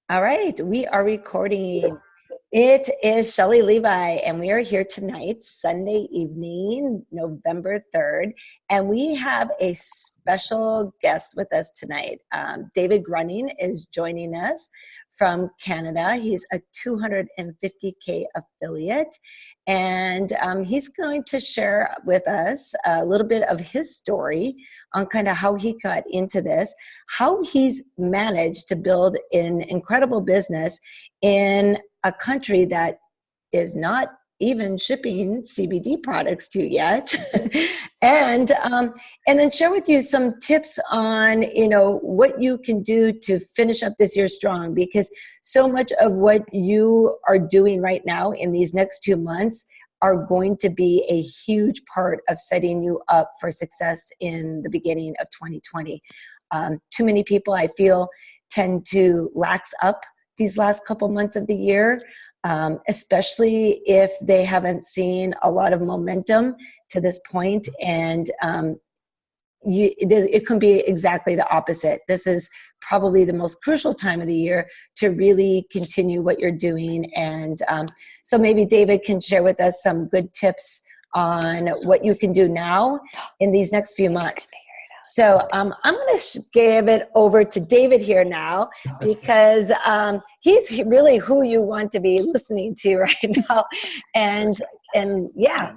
All right, we are recording. It is Shelley Levi, and we are here tonight, Sunday evening, November 3rd, and we have a special guest with us tonight. David Gruning is joining us from Canada. He's a 250K affiliate, and he's going to share with us a little bit of his story on kind of how he got into this, how he's managed to build an incredible business in a country that is not even shipping CBD products to yet, and then share with you some tips on what you can do to finish up this year strong, because so much of what you are doing right now in these next 2 months are going to be a huge part of setting you up for success in the beginning of 2020. Too many people, I feel, tend to lax up these last couple months of the year, especially if they haven't seen a lot of momentum to this point. And it can be exactly the opposite. This is probably the most crucial time of the year to really continue what you're doing. And so maybe David can share with us some good tips on what you can do now in these next few months. So I'm going to give it over to David here now, because he's really who you want to be listening to right now. And yeah,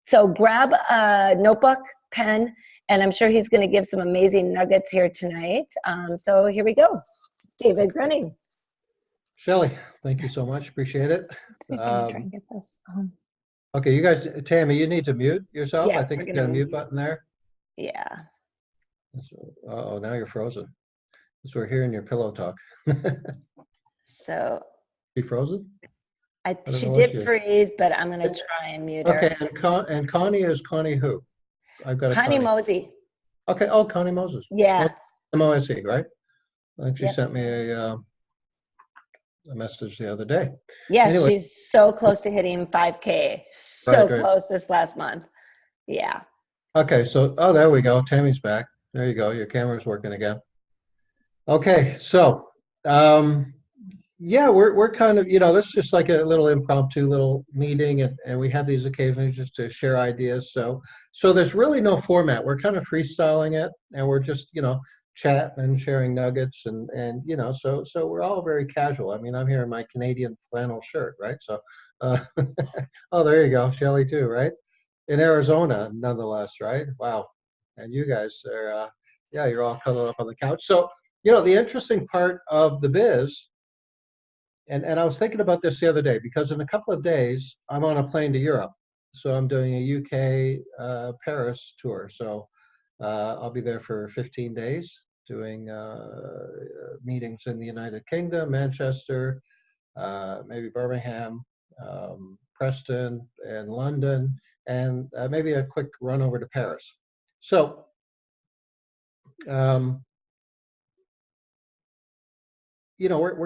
so grab a notebook, pen, and I'm sure he's going to give some amazing nuggets here tonight. So here we go. David Gruning. Shelley, thank you so much. Appreciate it. See if I can try and get this. Okay, you guys, Tammy, you need to mute yourself. Yeah, I think you got a mute button there. Yeah. Oh, now you're frozen. So we're hearing your pillow talk. So. She frozen? She did freeze, but I'm going to try and mute her. Okay, and Connie is Connie who? I've got Connie Mosey. Okay, oh, Connie Moses. Yeah. MOSE, right? I think she sent me a message the other day. Yeah, anyway. She's so close to hitting 5K. So right. close this last month. Yeah. Okay, so, oh, there we go. Tammy's back. There you go. Your camera's working again. Okay, so, yeah, we're kind of, this is just like a little impromptu little meeting, and we have these occasionally just to share ideas. So there's really no format. We're kind of freestyling it, and we're just, chatting and sharing nuggets, and so we're all very casual. I mean, I'm here in my Canadian flannel shirt, right? So, oh, there you go, Shelley too, right? In Arizona, nonetheless, right? Wow. And you guys are, yeah, you're all cuddled up on the couch. So, the interesting part of the biz, and I was thinking about this the other day, because in a couple of days, I'm on a plane to Europe. So I'm doing a UK Paris tour. So I'll be there for 15 days doing meetings in the United Kingdom, Manchester, maybe Birmingham, Preston, and London, and maybe a quick run over to Paris. So we're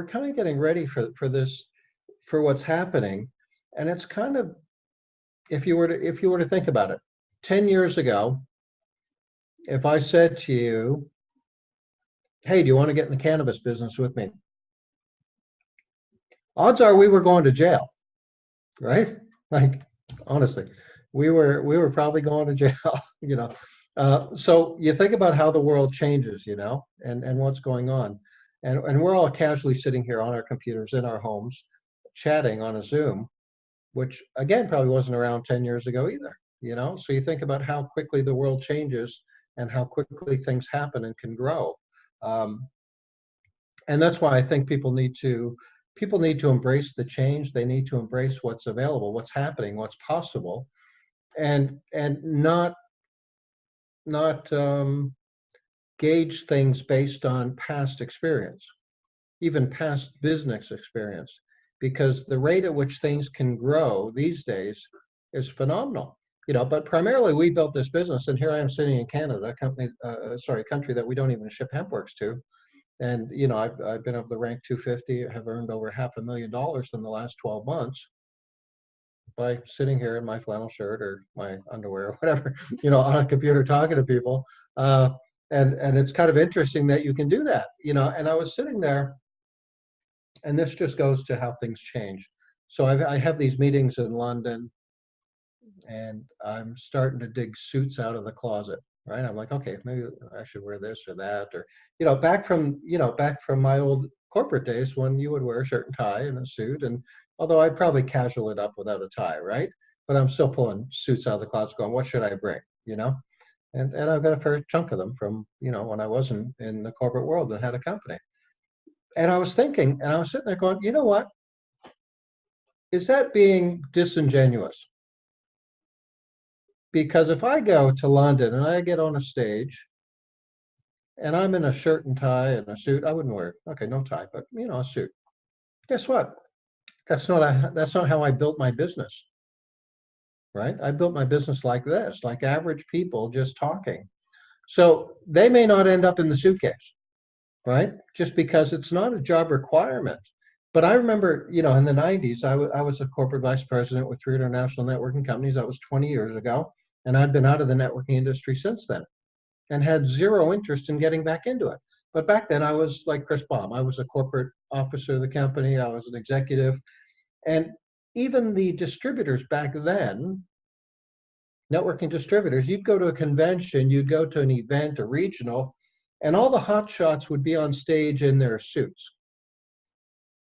kind of getting ready for this, for what's happening, and it's kind of, if you were to think about it, 10 years ago, if I said to you, "Hey, do you want to get in the cannabis business with me?" Odds are we were going to jail, right? Like, honestly, we were probably going to jail, So you think about how the world changes, and what's going on. And we're all casually sitting here on our computers in our homes, chatting on a Zoom, which again probably wasn't around 10 years ago either. So you think about how quickly the world changes and how quickly things happen and can grow. And that's why I think people need to embrace the change. They need to embrace what's available, what's happening, what's possible, and not gauge things based on past experience, even past business experience, because the rate at which things can grow these days is phenomenal. But primarily we built this business, and here I am sitting in Canada, a country that we don't even ship hempworks to. And I've been up the rank 250, have earned over $500,000 in the last 12 months by sitting here in my flannel shirt or my underwear or whatever, on a computer talking to people. And it's kind of interesting that you can do that, and I was sitting there, and this just goes to how things change. So I have these meetings in London, and I'm starting to dig suits out of the closet, right? I'm like, okay, maybe I should wear this or that, or back from my old corporate days when you would wear a shirt and tie and a suit, and although I'd probably casual it up without a tie, right? But I'm still pulling suits out of the closet, going, what should I bring? And I've got a fair chunk of them from when I wasn't in the corporate world and had a company. And I was thinking, and I was sitting there going, you know what? Is that being disingenuous? Because if I go to London and I get on a stage and I'm in a shirt and tie and a suit, I wouldn't wear it. Okay, no tie, but a suit. Guess what? That's not how I built my business, right? I built my business like this, like average people just talking. So they may not end up in the suitcase, right? Just because it's not a job requirement. But I remember, in the 90s, I was a corporate vice president with 3 international networking companies. That was 20 years ago. And I'd been out of the networking industry since then and had zero interest in getting back into it. But back then, I was like Chris Baum. I was a corporate officer of the company. I was an executive. And even the distributors back then, networking distributors, you'd go to a convention, you'd go to an event, a regional, and all the hot shots would be on stage in their suits.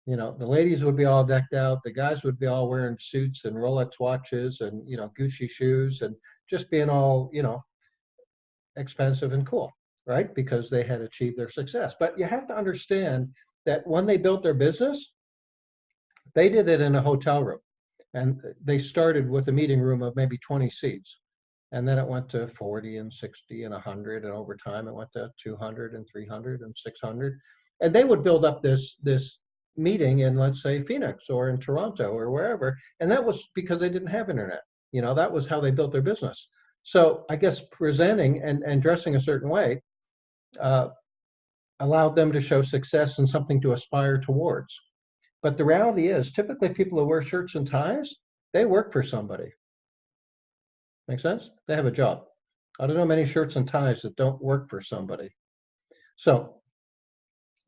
The ladies would be all decked out, the guys would be all wearing suits and Rolex watches and Gucci shoes and just being all expensive and cool, right? Because they had achieved their success. But you have to understand that when they built their business, they did it in a hotel room, and they started with a meeting room of maybe 20 seats. And then it went to 40 and 60 and 100, and over time it went to 200 and 300 and 600. And they would build up this meeting in, let's say, Phoenix or in Toronto or wherever. And that was because they didn't have internet. That was how they built their business. So I guess presenting and dressing a certain way allowed them to show success and something to aspire towards. But the reality is, typically people who wear shirts and ties, they work for somebody. Make sense? They have a job. I don't know many shirts and ties that don't work for somebody. So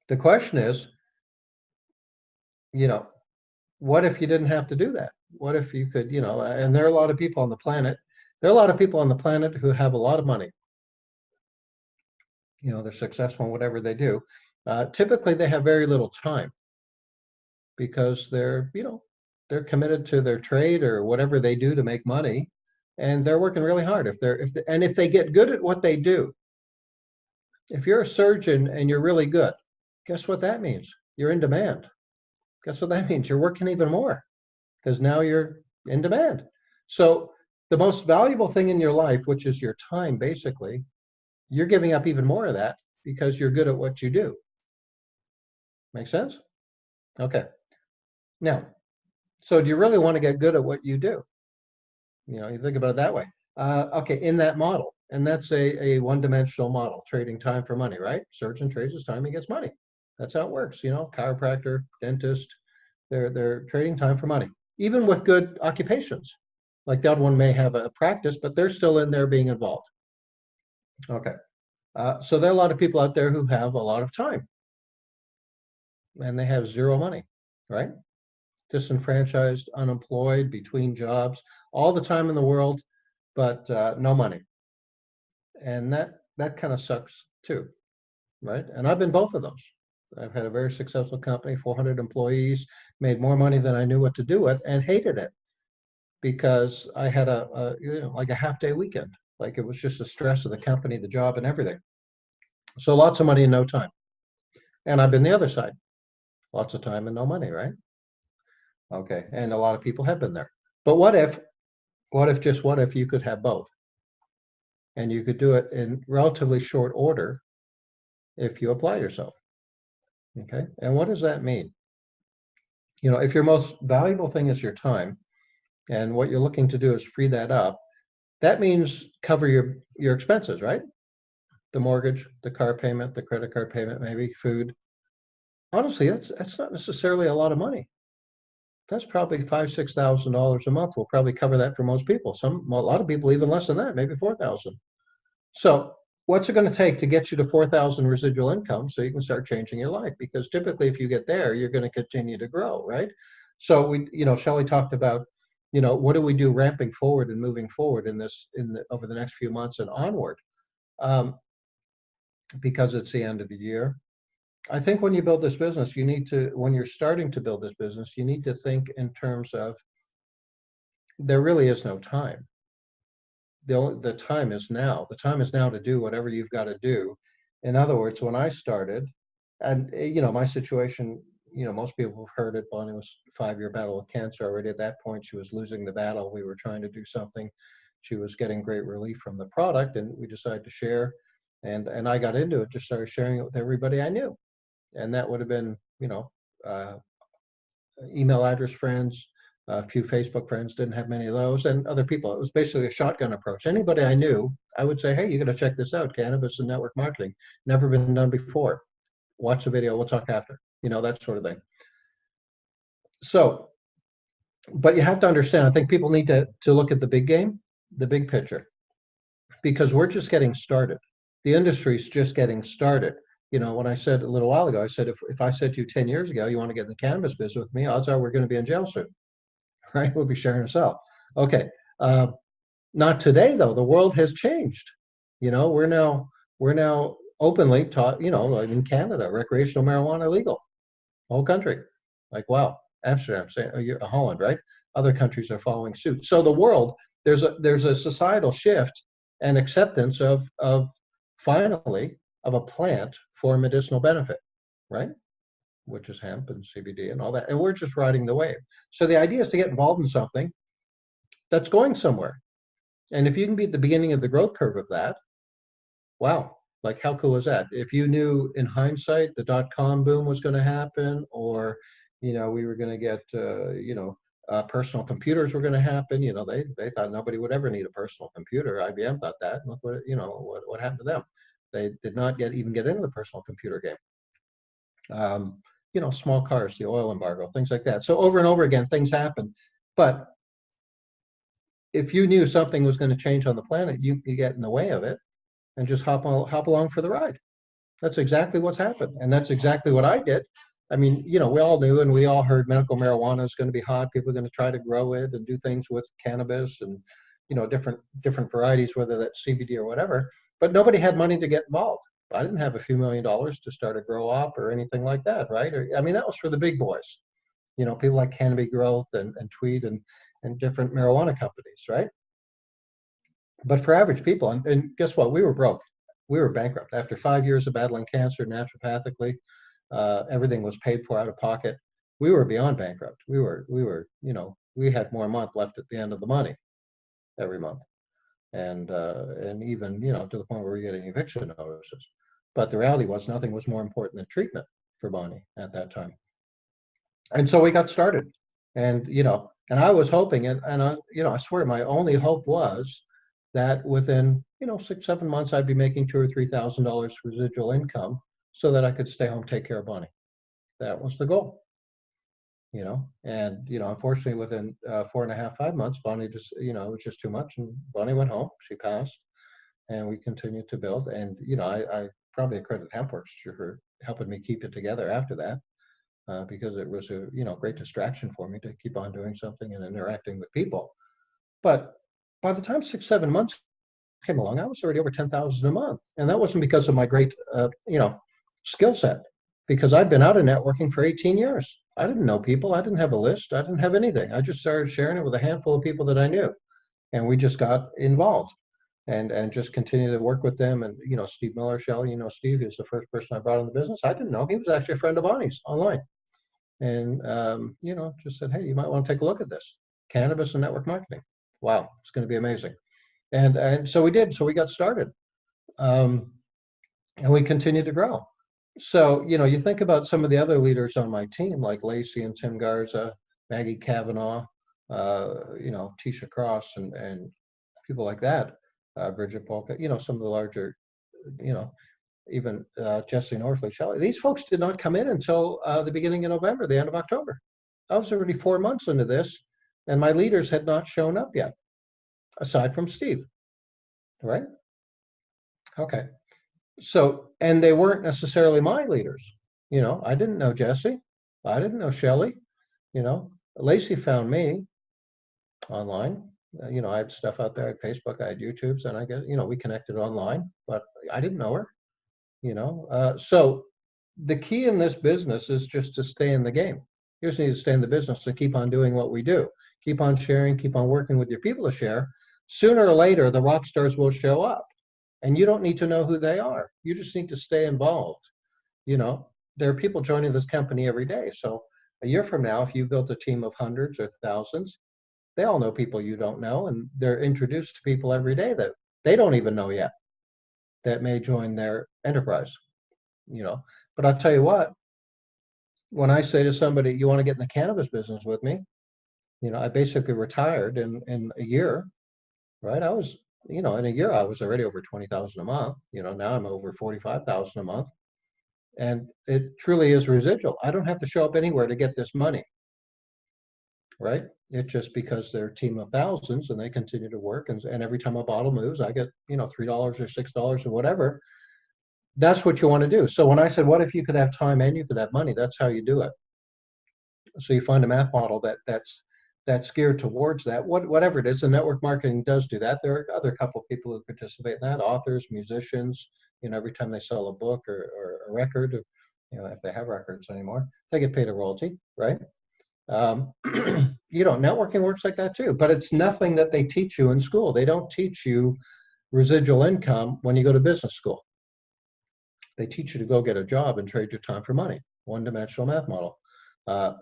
the question is, what if you didn't have to do that? What if you could, and there are a lot of people on the planet. There are a lot of people on the planet who have a lot of money. They're successful in whatever they do. Typically, they have very little time because they're committed to their trade or whatever they do to make money, and they're working really hard. If they get good at what they do, if you're a surgeon and you're really good, guess what that means? You're in demand. Guess what that means? You're working even more because now you're in demand. So the most valuable thing in your life, which is your time, basically, you're giving up even more of that because you're good at what you do. Make sense? Okay. Now, so do you really want to get good at what you do? You think about it that way. Okay, in that model, and that's a one-dimensional model, trading time for money, right? Surgeon trades his time, he gets money. That's how it works. Chiropractor, dentist, they're trading time for money. Even with good occupations, like that one may have a practice, but they're still in there being involved. Okay, so there are a lot of people out there who have a lot of time, and they have zero money, right? Disenfranchised, unemployed, between jobs, all the time in the world, but no money. And that kind of sucks too, right? And I've been both of those. I've had a very successful company, 400 employees, made more money than I knew what to do with, and hated it because I had like a half-day weekend. Like it was just the stress of the company, the job, and everything. So lots of money and no time. And I've been the other side, lots of time and no money, right? Okay, and a lot of people have been there. But what if you could have both? And you could do it in relatively short order if you apply yourself. Okay, and what does that mean? If your most valuable thing is your time, and what you're looking to do is free that up, that means cover your expenses, right? The mortgage, the car payment, the credit card payment, maybe food. Honestly, that's not necessarily a lot of money. That's probably $5,000-6,000 a month. Will probably cover that for most people. A lot of people even less than that, maybe 4,000. So what's it going to take to get you to 4,000 residual income so you can start changing your life? Because typically, if you get there, you're going to continue to grow, right? So Shelley talked about, what do we do ramping forward and moving forward over the next few months and onward, um, because it's the end of the year. I think when you build this business, when you're starting to build this business, you need to think in terms of there really is no time. The time is now. The time is now to do whatever you've got to do. In other words, when I started, and my situation, most people have heard it. Bonnie was 5-year battle with cancer already. At that point, she was losing the battle. We were trying to do something. She was getting great relief from the product, and we decided to share. And I got into it, just started sharing it with everybody I knew. And that would have been, uh, email address friends, a few Facebook friends, didn't have many of those, and other people. It was basically a shotgun approach. Anybody I knew, I would say, hey, you got to check this out, cannabis and network marketing. Never been done before. Watch the video, we'll talk after, that sort of thing. So, but you have to understand, I think people need to look at the big game, the big picture, because we're just getting started. The industry's just getting started. When I said a little while ago, I said, if I said to you 10 years ago, you want to get in the cannabis business with me, odds are we're going to be in jail soon, right? We'll be sharing a cell. Okay. Not today, though. The world has changed. We're now openly taught, like in Canada, recreational marijuana legal, whole country. Like, wow, Amsterdam, Holland, right? Other countries are following suit. So the world, there's a societal shift and acceptance of finally of a plant for medicinal benefit, right? Which is hemp and CBD and all that. And we're just riding the wave. So the idea is to get involved in something that's going somewhere. And if you can be at the beginning of the growth curve of that, wow, like how cool is that? If you knew in hindsight the dot-com boom was going to happen, or, we were going to get, personal computers were going to happen, they thought nobody would ever need a personal computer. IBM thought that. Look what happened to them. They did not even get into the personal computer game. Small cars, the oil embargo, things like that. So over and over again, things happen. But if you knew something was going to change on the planet, you get in the way of it and just hop along for the ride. That's exactly what's happened. And that's exactly what I did. I mean, we all knew and we all heard medical marijuana is going to be hot. People are going to try to grow it and do things with cannabis and, different varieties, whether that's CBD or whatever. But nobody had money to get involved. I didn't have a few $1,000,000 to start a grow op or anything like that, right? That was for the big boys. People like Canopy Growth and Tweed and different marijuana companies, right? But for average people, and guess what? We were broke. We were bankrupt. After 5 years of battling cancer naturopathically, everything was paid for out of pocket. We were beyond bankrupt. We we had more a month left at the end of the money every month. And even, to the point where we were getting eviction notices. But the reality was nothing was more important than treatment for Bonnie at that time. And so we got started. And, and I was hoping, and I swear my only hope was that within, 6, 7 months, I'd be making $2,000 or $3,000 residual income so that I could stay home, take care of Bonnie. That was the goal. And, unfortunately, within 4.5, 5 months, Bonnie just, it was just too much. And Bonnie went home, she passed, and we continued to build. And, I probably accredit HempWorks for helping me keep it together after that, because it was a, great distraction for me to keep on doing something and interacting with people. But by the time 6, 7 months came along, I was already over 10,000 a month. And that wasn't because of my great, skill set, because I'd been out of networking for 18 years. I didn't know people. I didn't have a list. I didn't have anything. I just started sharing it with a handful of people that I knew. And we just got involved and just continued to work with them. And, Steve Miller, Shelley, Steve is the first person I brought in the business. I didn't know. He was actually a friend of Bonnie's online. And, just said, hey, you might want to take a look at this. Cannabis and network marketing. Wow, it's going to be amazing. And so we did. So we got started. And we continued to grow. So, you think about some of the other leaders on my team, like Lacey and Tim Garza, Maggie Kavanaugh, Tisha Cross, and people like that, Bridget Polka, some of the larger, even Jesse Northley, Shelley. These folks did not come in until the beginning of November, the end of October. I was already 4 months into this, and my leaders had not shown up yet, aside from Steve, right? Okay. So, and they weren't necessarily my leaders. I didn't know Jesse. I didn't know Shelley. Lacey found me online. I had stuff out there, I had Facebook, I had YouTubes, and I guess, we connected online, but I didn't know her. So the key in this business is just to stay in the game. You just need to stay in the business to keep on doing what we do. Keep on sharing, keep on working with your people to share. Sooner or later, the rock stars will show up. And you don't need to know who they are. You just need to stay involved. You know, there are people joining this company every day. So a year from now, if you built a team of hundreds or thousands, they all know people you don't know, and they're introduced to people every day that they don't even know yet that may join their enterprise. You know, but I'll tell you what, when I say to somebody, you want to get in the cannabis business with me, I basically retired in a year, right? I was, in a year I was already over 20,000 a month. Now I'm over 45,000 a month. And it truly is residual. I don't have to show up anywhere to get this money, right? It's just because they're a team of thousands and they continue to work. And every time a bottle moves, I get, $3 or $6 or whatever. That's what you want to do. So when I said, what if you could have time and you could have money? That's how you do it. So you find a math model that's geared towards that. Whatever it is, the network marketing does do that. There are other couple of people who participate in that, authors, musicians, every time they sell a book or a record, or, if they have records anymore, they get paid a royalty, right? Networking works like that too, but it's nothing that they teach you in school. They don't teach you residual income when you go to business school. They teach you to go get a job and trade your time for money, one-dimensional math model.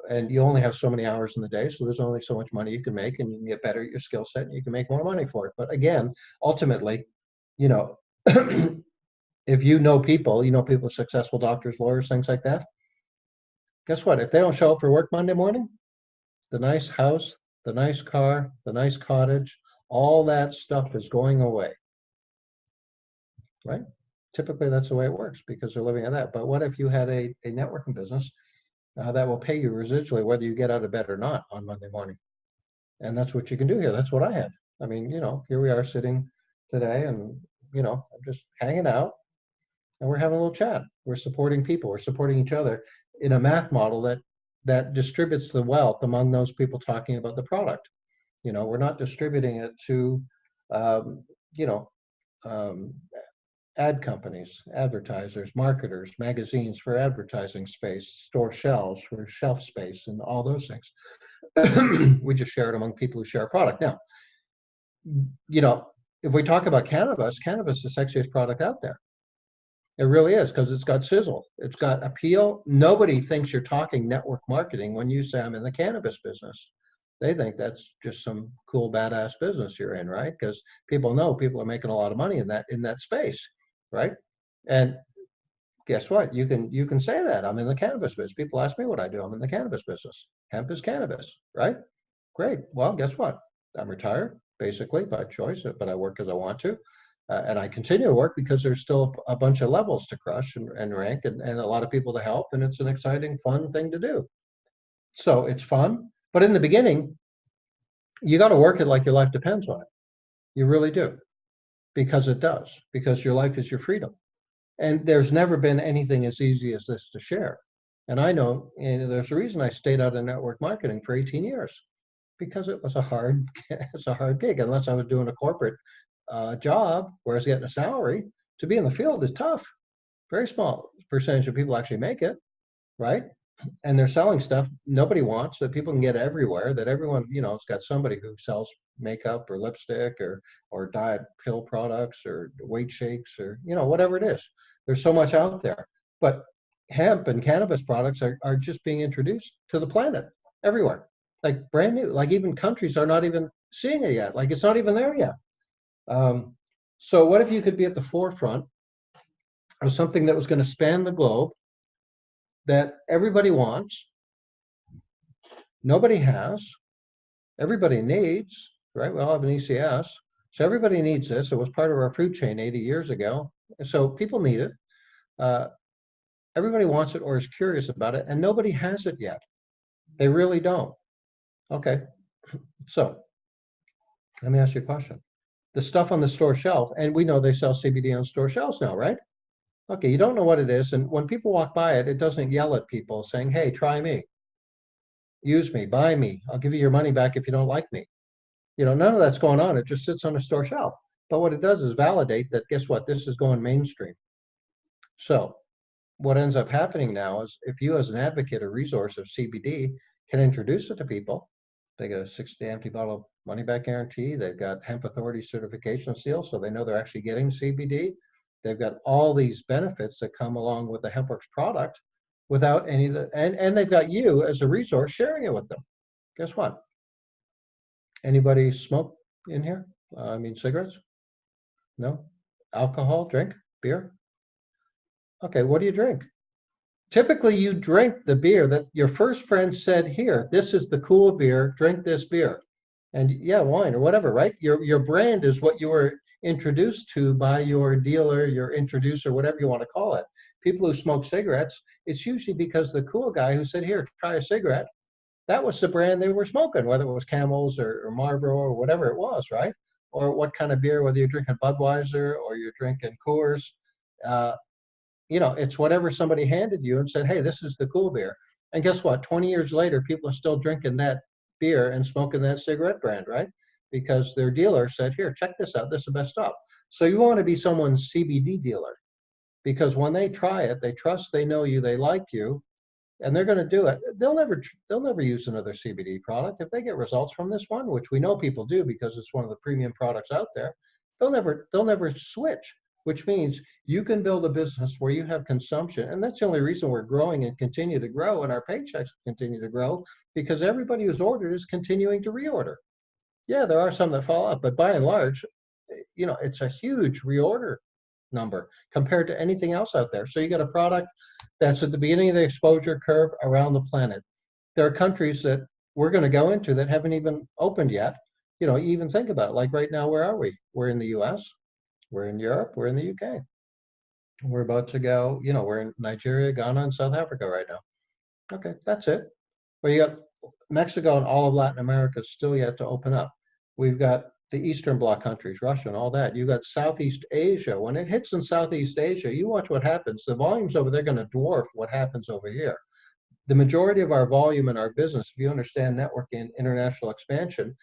And you only have so many hours in the day, so there's only so much money you can make, and you can get better at your skill set, and you can make more money for it. But again, ultimately, if people, successful doctors, lawyers, things like that, guess what? If they don't show up for work Monday morning, the nice house, the nice car, the nice cottage, all that stuff is going away, right? Typically, that's the way it works because they're living on that. But what if you had a networking business that will pay you residually whether you get out of bed or not on Monday morning? And that's what you can do here. That's what I have. I mean, here we are sitting today and, I'm just hanging out and we're having a little chat. We're supporting people. We're supporting each other in a math model that distributes the wealth among those people talking about the product. We're not distributing it to, um, you know, um, ad companies, advertisers, marketers, magazines for advertising space, store shelves for shelf space, and all those things. We just share it among people who share a product. Now, if we talk about cannabis, cannabis is the sexiest product out there. It really is because it's got sizzle. It's got appeal. Nobody thinks you're talking network marketing when you say I'm in the cannabis business. They think that's just some cool, badass business you're in, right? Because people know people are making a lot of money in that space, right? And guess what? You can say that I'm in the cannabis business. People ask me what I do. I'm in the cannabis business. Hemp is cannabis, right? Great. Well, guess what? I'm retired basically by choice, but I work as I want to. And I continue to work because there's still a bunch of levels to crush and rank and a lot of people to help. And it's an exciting, fun thing to do. So it's fun. But in the beginning, you got to work it like your life depends on it. You really do. Because it does. Because your life is your freedom. And there's never been anything as easy as this to share. And I know, and there's a reason I stayed out of network marketing for 18 years. Because it was a hard gig. Unless I was doing a corporate job where I was getting a salary, to be in the field is tough. Very small percentage of people actually make it, right? And they're selling stuff nobody wants that people can get everywhere, that everyone, has got somebody who sells makeup or lipstick or diet pill products or weight shakes or, whatever it is. There's so much out there. But hemp and cannabis products are just being introduced to the planet everywhere. Like brand new, like even countries are not even seeing it yet. Like it's not even there yet. So what if you could be at the forefront of something that was going to span the globe that everybody wants, nobody has, everybody needs, right? We all have an ECS. So everybody needs this. It was part of our food chain 80 years ago. So people need it. Everybody wants it or is curious about it, and nobody has it yet. They really don't. Okay. So let me ask you a question. the stuff on the store shelf, and we know they sell CBD on store shelves now, right? Okay, you don't know what it is, and when people walk by it, it doesn't yell at people saying, hey, try me, use me, buy me, I'll give you your money back if you don't like me. None of that's going on. It just sits on a store shelf. But what it does is validate that, guess what, this is going mainstream. So what ends up happening now is if you as an advocate or resource of CBD can introduce it to people, they get a 60-day empty bottle money back guarantee. They've got hemp authority certification seal, so they know they're actually getting CBD. They've got all these benefits that come along with the HempWorks product without any of the, and they've got you as a resource sharing it with them. Guess what? Anybody smoke in here? I mean, cigarettes? No? Alcohol, drink, beer? Okay, what do you drink? Typically, you drink the beer that your first friend said, here, this is the cool beer, drink this beer. And yeah, wine or whatever, right? Your brand is what you were introduced to by your dealer, your introducer, whatever you want to call it. People who smoke cigarettes, it's usually because the cool guy who said, here, try a cigarette, that was the brand they were smoking, whether it was Camels or Marlboro or whatever it was, right? Or what kind of beer, whether you're drinking Budweiser or you're drinking Coors. It's whatever somebody handed you and said, hey, this is the cool beer. And guess what? 20 years later, people are still drinking that beer and smoking that cigarette brand, right? Because their dealer said, here, check this out. This is the best stuff. So you want to be someone's CBD dealer because when they try it, they trust, they know you, they like you, and they're going to do it. They'll never use another CBD product. If they get results from this one, which we know people do because it's one of the premium products out there, they'll never switch, which means you can build a business where you have consumption. And that's the only reason we're growing and continue to grow, and our paychecks continue to grow, because everybody who's ordered is continuing to reorder. Yeah, there are some that fall off, but by and large, it's a huge reorder number compared to anything else out there. So you got a product that's at the beginning of the exposure curve around the planet. There are countries that we're going to go into that haven't even opened yet. Even think about it. Like right now, where are we? We're in the US, we're in Europe, we're in the UK. We're about to go, we're in Nigeria, Ghana, and South Africa right now. Okay, that's it. Well, you got Mexico and all of Latin America still yet to open up. We've got the Eastern Bloc countries, Russia and all that. You've got Southeast Asia. When it hits in Southeast Asia, you watch what happens. The volumes over there are going to dwarf what happens over here. The majority of our volume in our business, if you understand networking and international expansion,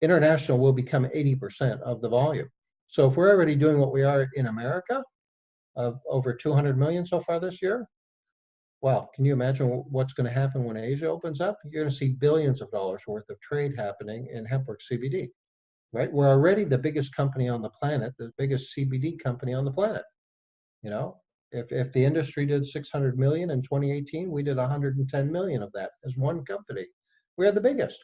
international will become 80% of the volume. So if we're already doing what we are in America, of over 200 million so far this year, well, can you imagine what's going to happen when Asia opens up? You're going to see billions of dollars worth of trade happening in HempWorks CBD, right? We're already the biggest company on the planet, the biggest CBD company on the planet. If the industry did 600 million in 2018, we did 110 million of that as one company. We are the biggest.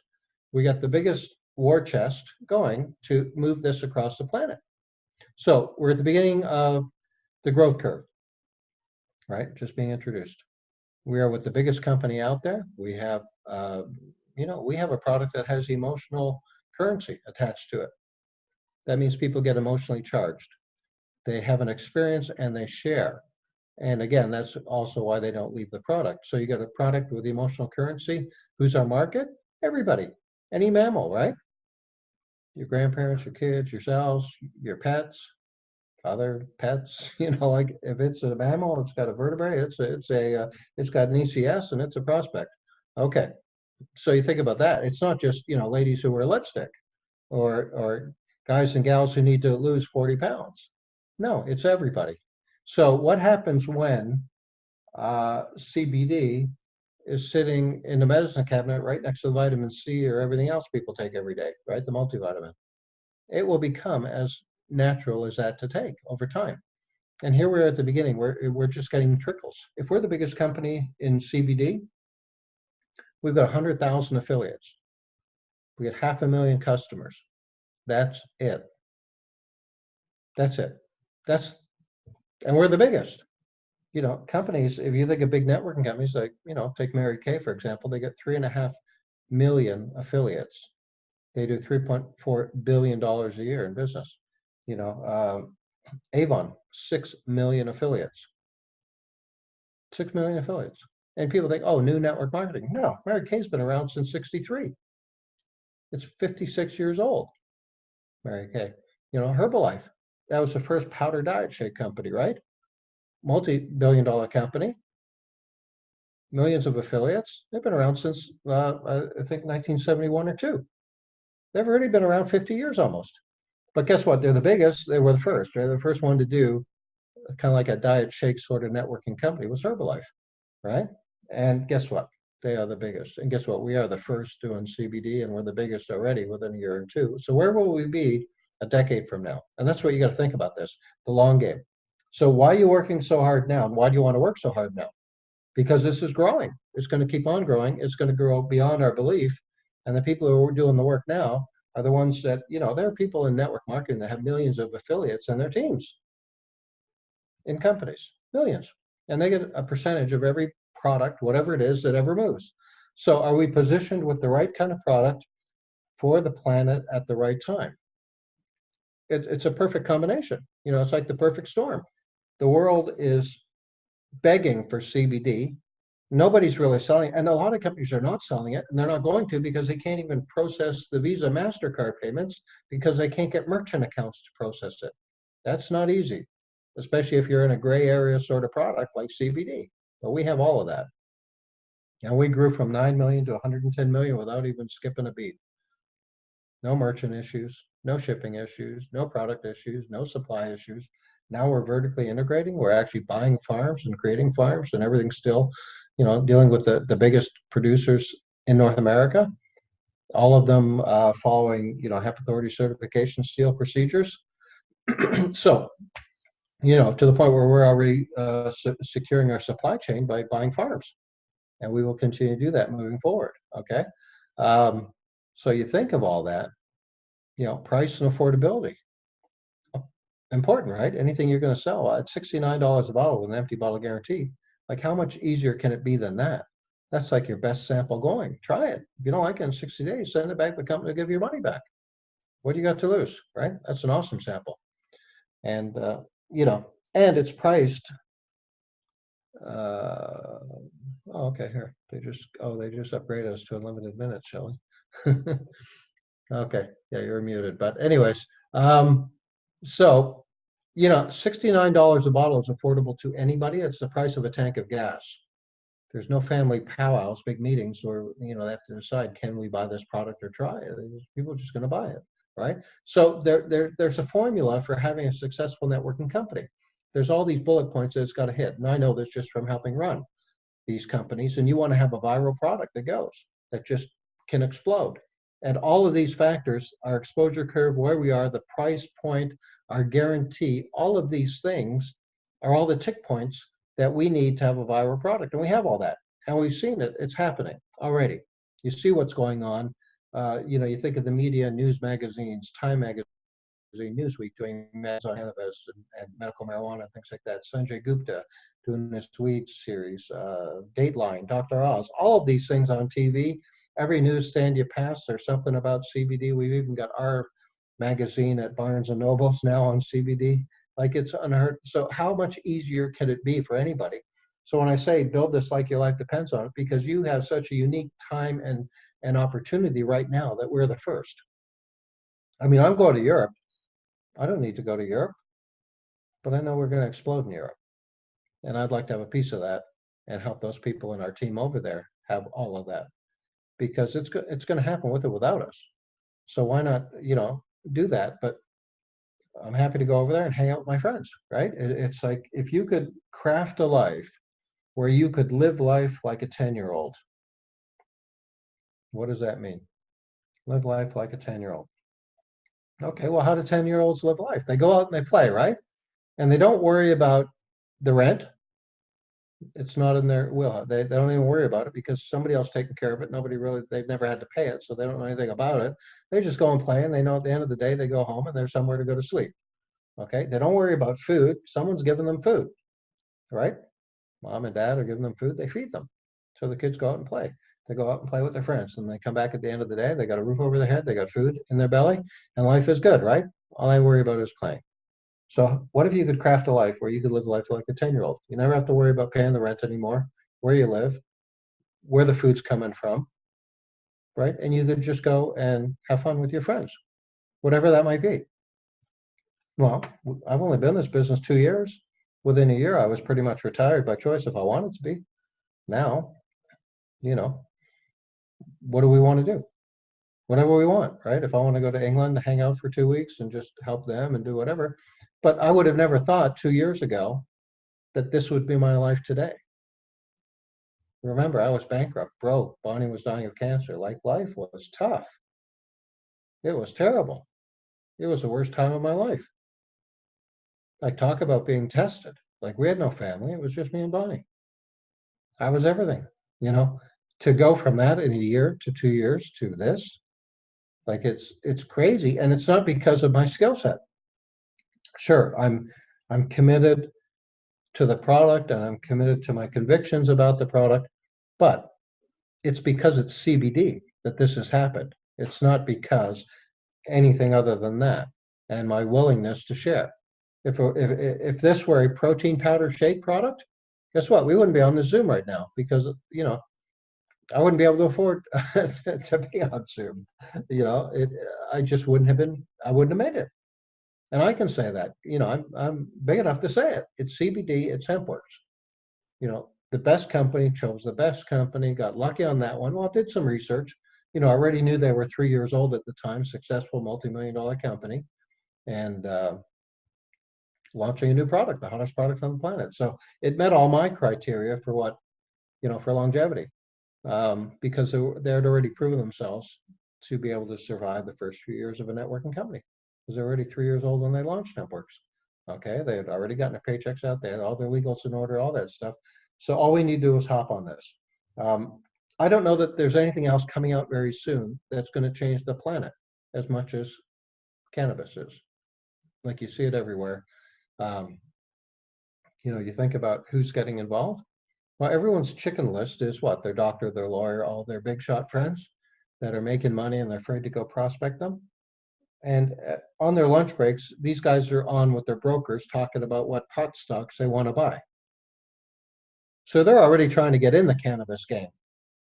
We got the biggest war chest going to move this across the planet. So we're at the beginning of the growth curve, right? Just being introduced. We are with the biggest company out there. We have, we have a product that has emotional currency attached to it. That means people get emotionally charged. They have an experience and they share. And again, that's also why they don't leave the product. So you got a product with emotional currency. Who's our market? Everybody, any mammal, right? Your grandparents, your kids, yourselves, your pets, other pets, like if it's a mammal, it's got a vertebrae, it's got an ECS and it's a prospect. Okay, so you think about that. It's not just ladies who wear lipstick, or guys and gals who need to lose 40 pounds. No, it's everybody. So what happens when CBD is sitting in the medicine cabinet right next to the vitamin C or everything else people take every day, right? The multivitamin. It will become as natural as that to take over time. And here we're at the beginning. We're just getting trickles. If we're the biggest company in CBD, we've got 100,000 affiliates. We get 500,000 customers. That's it. That's it. And we're the biggest. Companies, if you think of big networking companies like, take Mary Kay, for example, they get 3.5 million affiliates. They do $3.4 billion a year in business. Avon, 6 million affiliates. 6 million affiliates. And people think, oh, new network marketing. No, Mary Kay's been around since '63. It's 56 years old, Mary Kay. Herbalife. That was the first powder diet shake company, right? Multi-billion-dollar company, millions of affiliates. They've been around since, I think, 1971 or two. They've already been around 50 years almost. But guess what? They're the biggest. They were the first. They're the first one to do kind of like a diet shake sort of networking company was Herbalife, right? And guess what? They are the biggest. And guess what? We are the first doing CBD, and we're the biggest already within a year or two. So where will we be a decade from now? And that's what you got to think about this, the long game. So why are you working so hard now? And why do you want to work so hard now? Because this is growing. It's going to keep on growing. It's going to grow beyond our belief. And the people who are doing the work now are the ones that, there are people in network marketing that have millions of affiliates and their teams in companies, millions. And they get a percentage of every product, whatever it is that ever moves. So are we positioned with the right kind of product for the planet at the right time? It's a perfect combination. It's like the perfect storm. The world is begging for CBD. Nobody's really selling, and a lot of companies are not selling it, and they're not going to because they can't even process the Visa MasterCard payments because they can't get merchant accounts to process it. That's not easy, especially if you're in a gray area sort of product like CBD. But we have all of that. And we grew from 9 million to 110 million without even skipping a beat. No merchant issues, no shipping issues, no product issues, no supply issues. Now we're vertically integrating. We're actually buying farms and creating farms, and everything's still, dealing with the biggest producers in North America, all of them following, HEP authority certification steel procedures. So, to the point where we're already securing our supply chain by buying farms, and we will continue to do that moving forward. Okay. So you think of all that, price and affordability. Important, right? Anything you're going to sell at $69 a bottle with an empty bottle guarantee. Like, how much easier can it be than that? That's like your best sample going. Try it. If you don't like it in 60 days, send it back to the company to give you your money back. What do you got to lose, right? That's an awesome sample. And, and it's priced. Okay, here. They just upgraded us to unlimited minutes, Shelley. Okay, yeah, you're muted. But anyways, so, $69 a bottle is affordable to anybody. It's the price of a tank of gas. There's no family powwows, big meetings where, they have to decide, can we buy this product or try it? People are just going to buy it, right? So there's a formula for having a successful networking company. There's all these bullet points that it's got to hit. And I know this just from helping run these companies. And you want to have a viral product that goes, that just can explode. And all of these factors, our exposure curve, where we are, the price point, our guarantee, all of these things are all the tick points that we need to have a viral product. And we have all that. And we've seen it. It's happening already. You see what's going on. You think of the media, news magazines, Time magazine, Newsweek doing meds on cannabis and medical marijuana, things like that. Sanjay Gupta doing this tweet series, Dateline, Dr. Oz, all of these things on TV. Every newsstand you pass, there's something about CBD. We've even got our magazine at Barnes and Nobles now on CBD. Like, it's unheard. So how much easier can it be for anybody? So when I say build this like your life depends on it, because you have such a unique time and opportunity right now that we're the first. I mean, I'm going to Europe. I don't need to go to Europe, but I know we're going to explode in Europe. And I'd like to have a piece of that and help those people in our team over there have all of that, because it's going to happen with or without us. So why not, do that? But I'm happy to go over there and hang out with my friends, right? It's like, if you could craft a life where you could live life like a 10-year-old, what does that mean? Live life like a 10-year-old. Okay, well, how do 10-year-olds live life? They go out and they play, right? And they don't worry about the rent. It's not in their will. They don't even worry about it because somebody else taking care of it. They've never had to pay it, so they don't know anything about it. They just go and play, and they know at the end of the day they go home and there's somewhere to go to sleep. Okay, they don't worry about food. Someone's giving them food, right? Mom and dad are giving them food. They feed them, so the kids go out and play. They go out and play with their friends, and they come back at the end of the day. They got a roof over their head. They got food in their belly, and life is good, right? All they worry about is playing. So what if you could craft a life where you could live life like a 10-year-old? You never have to worry about paying the rent anymore, where you live, where the food's coming from, right? And you could just go and have fun with your friends, whatever that might be. Well, I've only been in this business 2 years. Within a year, I was pretty much retired by choice if I wanted to be. Now, you know, what do we want to do? Whatever we want, right? If I want to go to England to hang out for 2 weeks and just help them and do whatever. But I would have never thought 2 years ago that this would be my life today. Remember, I was bankrupt, broke. Bonnie was dying of cancer. Like, life was tough. It was terrible. It was the worst time of my life. I talk about being tested. Like, we had no family. It was just me and Bonnie. I was everything, you know, to go from that in a year to 2 years to this, like it's crazy. And it's not because of my skill set. Sure, I'm committed to the product and I'm committed to my convictions about the product, but it's because it's CBD that this has happened. It's not because anything other than that, and my willingness to share. If this were a protein powder shake product, guess what? We wouldn't be on the Zoom right now because I wouldn't be able to afford to be on Zoom. I just wouldn't have been. I wouldn't have made it. And I can say that. I'm big enough to say it. It's CBD. It's HempWorks. The best company chose the best company. Got lucky on that one. Well, I did some research. I already knew they were 3 years old at the time. Successful multi-million-dollar company, and launching a new product, the hottest product on the planet. So it met all my criteria for for longevity. Because they had already proven themselves to be able to survive the first few years of a networking company. Because they're already 3 years old when they launched Networks. Okay, they had already gotten their paychecks out, they had all their legals in order, all that stuff. So all we need to do is hop on this. I don't know that there's anything else coming out very soon that's going to change the planet as much as cannabis is. Like, you see it everywhere. You think about who's getting involved. Well, everyone's chicken list is what? Their doctor, their lawyer, all their big shot friends that are making money and they're afraid to go prospect them. And on their lunch breaks, these guys are on with their brokers talking about what pot stocks they want to buy. So they're already trying to get in the cannabis game.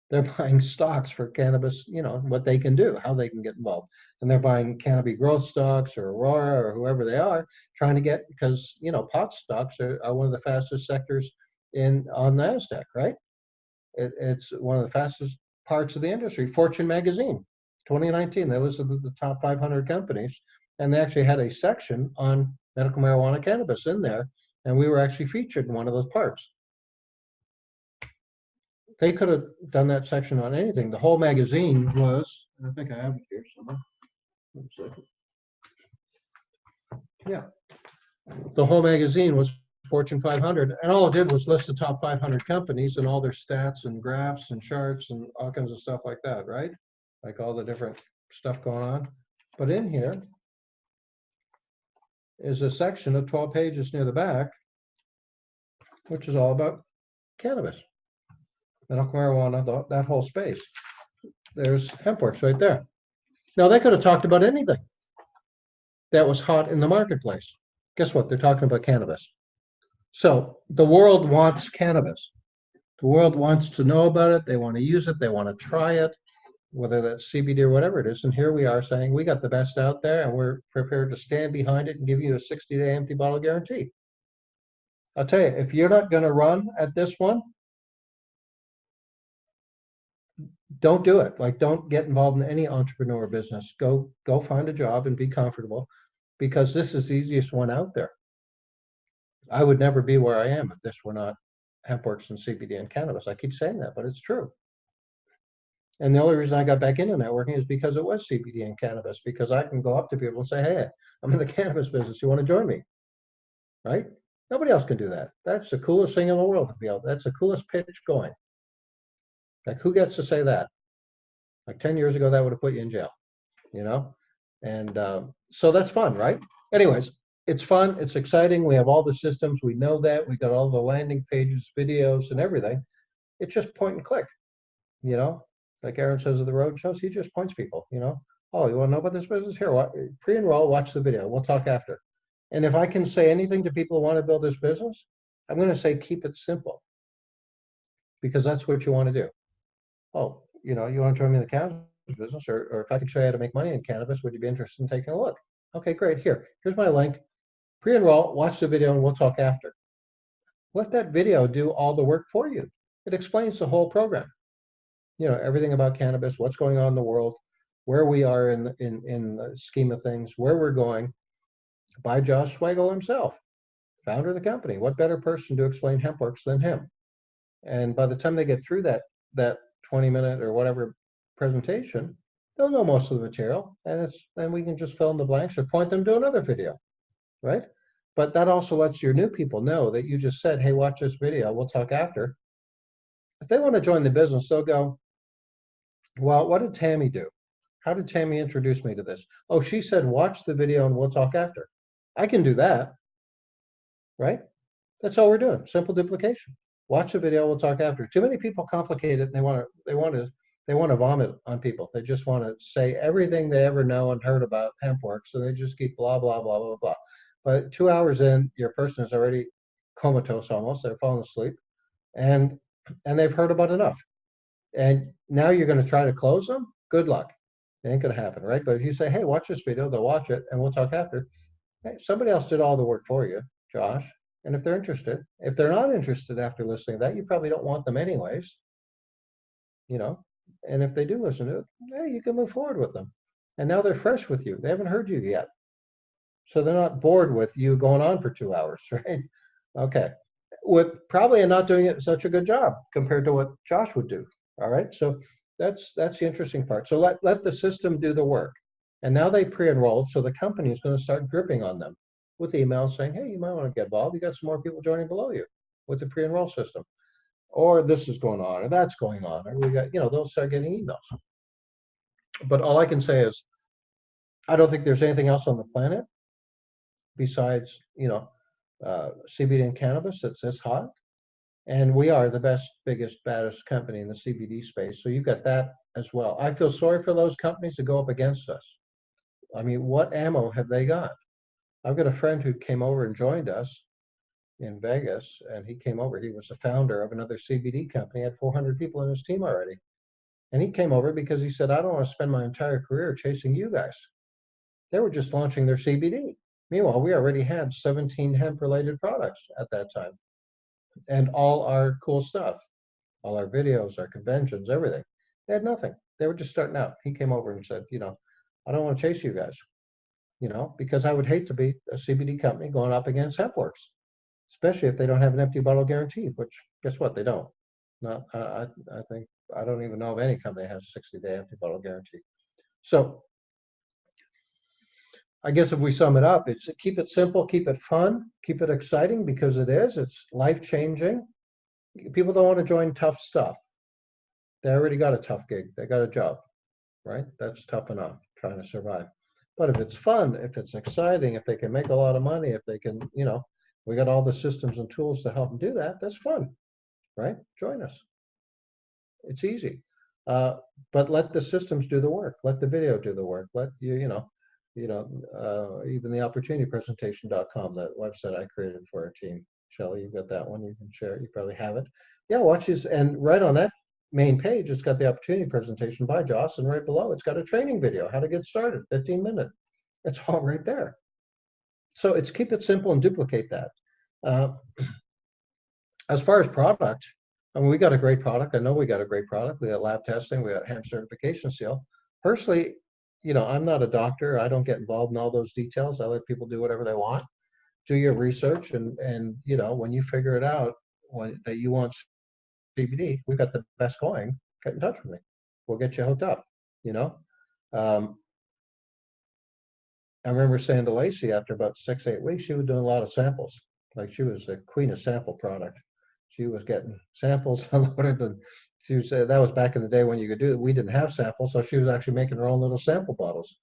They're buying stocks for cannabis, what they can do, how they can get involved. And they're buying Canopy growth stocks or Aurora or whoever they are, trying to get, because, pot stocks are one of the fastest sectors on NASDAQ, right? It's one of the fastest parts of the industry. Fortune magazine, 2019, they listed the top 500 companies, and they actually had a section on medical marijuana cannabis in there, and we were actually featured in one of those parts. They could have done that section on anything. The whole magazine was, I think I have it here somewhere. One second. Yeah. The whole magazine was Fortune 500, and all it did was list the top 500 companies and all their stats and graphs and charts and all kinds of stuff like that, right? Like all the different stuff going on. But in here is a section of 12 pages near the back, which is all about cannabis, medical marijuana, that whole space. There's HempWorks right there. Now, they could have talked about anything that was hot in the marketplace. Guess what? They're talking about cannabis. So the world wants cannabis. The world wants to know about it. They want to use it. They want to try it, whether that's CBD or whatever it is. And here we are saying we got the best out there and we're prepared to stand behind it and give you a 60-day empty bottle guarantee. I'll tell you, if you're not going to run at this one, don't do it. Like, don't get involved in any entrepreneur business. Go find a job and be comfortable, because this is the easiest one out there. I would never be where I am if this were not HempWorks and CBD and cannabis. I keep saying that, but it's true. And the only reason I got back into networking is because it was CBD and cannabis, because I can go up to people and say, hey, I'm in the cannabis business. You want to join me? Right? Nobody else can do that. That's the coolest thing in the world to be able. That's the coolest pitch going. Like, who gets to say that? Like 10 years ago, that would have put you in jail, And so that's fun, right? Anyways, it's fun. It's exciting. We have all the systems. We know that. We got all the landing pages, videos, and everything. It's just point and click, Like Aaron says at the road shows, he just points people, Oh, you want to know about this business? Here, pre-enroll, watch the video. We'll talk after. And if I can say anything to people who want to build this business, I'm going to say keep it simple, because that's what you want to do. Oh, you want to join me in the cannabis business, or if I can show you how to make money in cannabis, would you be interested in taking a look? Okay, great. Here's my link. Pre-enroll, watch the video, and we'll talk after. Let that video do all the work for you. It explains the whole program. You know, everything about cannabis, what's going on in the world, where we are in the scheme of things, where we're going, by Josh Swagel himself, founder of the company. What better person to explain HempWorks than him? And by the time they get through that 20-minute or whatever presentation, they'll know most of the material, and then we can just fill in the blanks or point them to another video, right? But that also lets your new people know that you just said, hey, watch this video, we'll talk after. If they want to join the business, they'll go, well, what did Tammy do? How did Tammy introduce me to this? Oh, she said, watch the video and we'll talk after. I can do that, right? That's all we're doing. Simple duplication. Watch the video, we'll talk after. Too many people complicate it and they want to vomit on people. They just want to say everything they ever know and heard about HempWorks, so they just keep blah, blah, blah, blah, blah. But 2 hours in, your person is already comatose almost. They're falling asleep, and they've heard about enough. And now you're going to try to close them? Good luck. It ain't going to happen, right? But if you say, hey, watch this video, they'll watch it, and we'll talk after. Hey, somebody else did all the work for you, Josh. And if they're interested, if they're not interested after listening to that, you probably don't want them anyways, you know. And if they do listen to it, hey, you can move forward with them. And now they're fresh with you. They haven't heard you yet. So they're not bored with you going on for 2 hours, right? Okay. With probably not doing it such a good job compared to what Josh would do. All right. So that's the interesting part. So let the system do the work. And now they pre-enrolled, so the company is going to start dripping on them with emails saying, hey, you might want to get involved. You got some more people joining below you with the pre-enroll system. Or this is going on, or that's going on, or we got, you know, they'll start getting emails. But all I can say is, I don't think there's anything else on the planet besides, you know, CBD and cannabis that's this hot. And we are the best, biggest, baddest company in the CBD space. So you've got that as well. I feel sorry for those companies that go up against us. I mean, what ammo have they got? I've got a friend who came over and joined us in Vegas, and he came over. He was the founder of another CBD company, had 400 people in his team already. And he came over because he said, I don't want to spend my entire career chasing you guys. They were just launching their CBD. Meanwhile, we already had 17 hemp-related products at that time. And all our cool stuff, all our videos, our conventions, everything. They had nothing. They were just starting out. He came over and said, you know, I don't want to chase you guys, you know, because I would hate to be a CBD company going up against HempWorks, especially if they don't have an empty bottle guarantee, which guess what? They don't. Not, I think, I don't even know of any company that has a 60-day empty bottle guarantee. So I guess if we sum it up, it's keep it simple, keep it fun, keep it exciting, because it is. It's life-changing. People don't want to join tough stuff. They already got a tough gig. They got a job, right? That's tough enough, trying to survive. But if it's fun, if it's exciting, if they can make a lot of money, if they can, you know, we got all the systems and tools to help them do that, that's fun, right? Join us. It's easy. But let the systems do the work. Let the video do the work. Let you know, even the opportunitypresentation.com, that website I created for our team. Shelly, you've got that one. You can share it. You probably have it. Yeah, watch this. And right on that main page, it's got the opportunity presentation by Joss, and right below, it's got a training video, how to get started, 15-minute. It's all right there. So it's keep it simple and duplicate that. As far as product, I mean, we got a great product. I know we got a great product. We got lab testing. We got hemp certification seal. Personally, you know, I'm not a doctor. I don't get involved in all those details. I let people do whatever they want. Do your research, and you know, when you figure it out that you want CBD, we've got the best going. Get in touch with me. We'll get you hooked up. You know, I remember saying to Lacey after about 6-8 weeks, she was doing a lot of samples. Like she was the queen of sample product. She was getting samples loaded, and she said that was back in the day when you could do it. We didn't have samples, so she was actually making her own little sample bottles.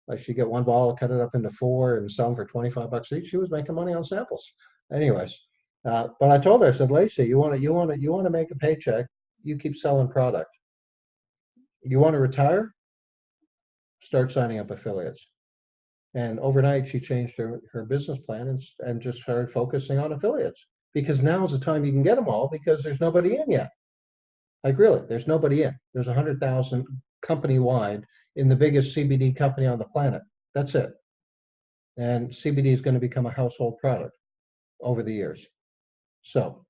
Like she'd get one bottle, cut it up into 4, and sell them for $25 each. She was making money on samples. Anyways, but I told her, I said, Lacey, you want to make a paycheck, you keep selling product. You want to retire? Start signing up affiliates. And overnight, she changed her business plan and just started focusing on affiliates, because now is the time you can get them all, because there's nobody in yet. Like really, there's nobody in. There's 100,000 company-wide in the biggest CBD company on the planet. That's it. And CBD is going to become a household product over the years. So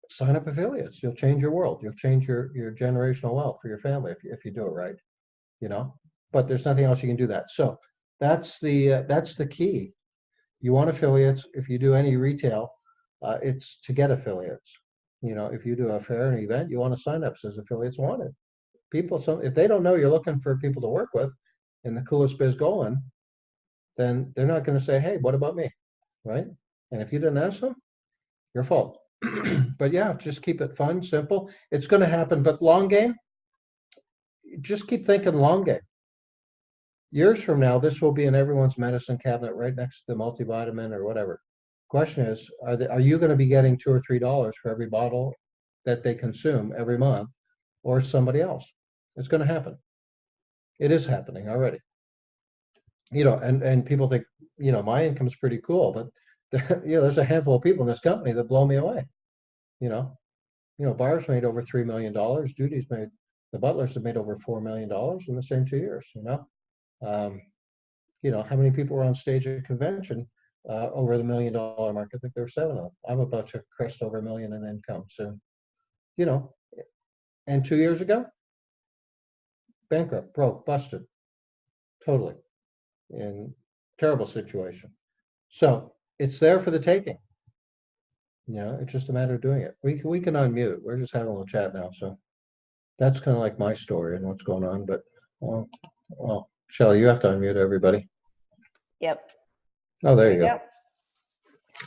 sign up affiliates. You'll change your world. You'll change your generational wealth for your family if you do it right, you know. But there's nothing else you can do that. So that's the key. You want affiliates. If you do any retail, it's to get affiliates. You know, if you do a fair, an event, you want to sign up as affiliates wanted. People, so if they don't know you're looking for people to work with in the coolest biz going, then they're not going to say, hey, what about me? Right? And if you didn't ask them, your fault. But yeah, just keep it fun, simple. It's going to happen. But long game, just keep thinking long game. Years from now, this will be in everyone's medicine cabinet right next to the multivitamin or whatever. Question is, are you going to be getting $2 or $3 for every bottle that they consume every month, or somebody else? It's going to happen. It is happening already. You know, and people think, you know, my income's pretty cool, but there's a handful of people in this company that blow me away. You know, Barb's made over $3 million. Judy's made, the Butlers have made over $4 million in the same 2 years. You know, how many people were on stage at a convention over the $1 million mark? I think there were 7 of them. I'm about to crest over $1 million in income soon. You know, and 2 years ago, bankrupt, broke, busted, totally in terrible situation. So it's there for the taking. You know, it's just a matter of doing it. We can unmute. We're just having a little chat now. So that's kind of like my story and what's going on. But well, Shelley, you have to unmute everybody. Yep. Oh, there you go.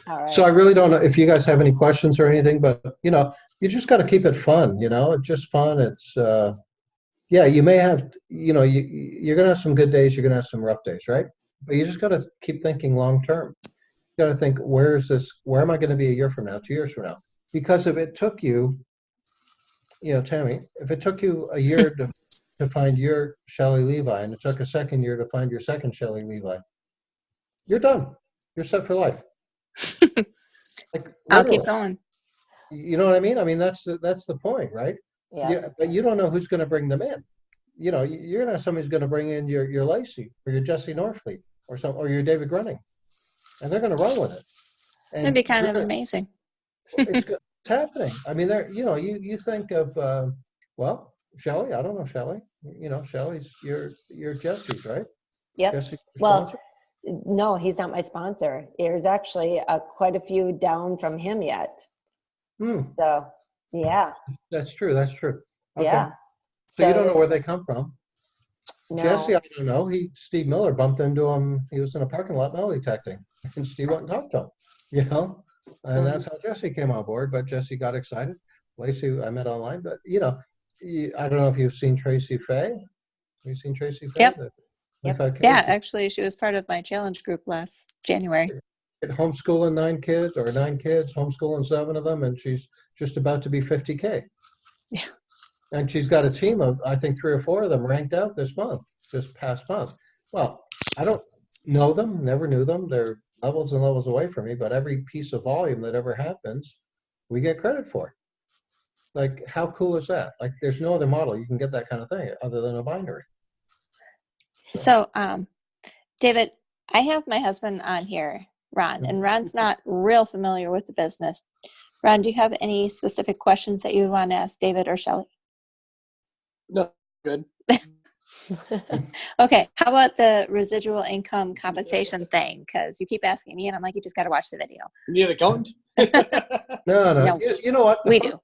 All right. So I really don't know if you guys have any questions or anything, but you know, you just got to keep it fun. You know, it's just fun. It's yeah, you may have, you know, you're gonna have some good days. You're gonna have some rough days, right? But you just got to keep thinking long term. You got to think, where am I going to be a year from now, 2 years from now? Because if it took you, you know, Tammy, if it took you a year to find your Shelley Levi, and it took a second year to find your second Shelley Levi, you're done. You're set for life. Like, I'll keep literally. going. You know what I mean? I mean, that's the point, right? Yeah. But you don't know who's going to bring them in. You know, you're going to have somebody who's going to bring in your Lacey or your Jesse Norfleet or your David Gruning, and they're going to run with it. And It'd be kind of amazing. it's happening. I mean, there. You know, you think of well, Shelley. I don't know Shelley. You know, Shelley's your Jesse's, right? Yep. Jesse's Well, no, he's not my sponsor. There's actually quite a few down from him yet. So, yeah. That's true. That's true. Okay. Yeah. So you don't know where they come from. No. Jesse, I don't know. Steve Miller bumped into him. He was in a parking lot metal detecting, and Steve went and talked to him. You know, and that's how Jesse came on board. But Jesse got excited. Lacey, I met online, but you know, I don't know if you've seen Tracy Fay. Have you seen Tracy Fay? Yep. Yep. Yeah, actually, she was part of my challenge group last January. Homeschooling 9 kids, homeschooling 7 of them, and she's just about to be 50K. Yeah. And she's got a team of, I think, 3 or 4 of them ranked out this past month. Well, I don't know them, never knew them. They're levels and levels away from me, but every piece of volume that ever happens, we get credit for. Like, how cool is that? Like, there's no other model you can get that kind of thing other than a binary. So, David, I have my husband on here, Ron, and Ron's not real familiar with the business. Ron, do you have any specific questions that you would want to ask David or Shelley? No, good. Okay, how about the residual income compensation thing? Because you keep asking me, and I'm like, you just got to watch the video. You need an accountant? No. You know what? We do.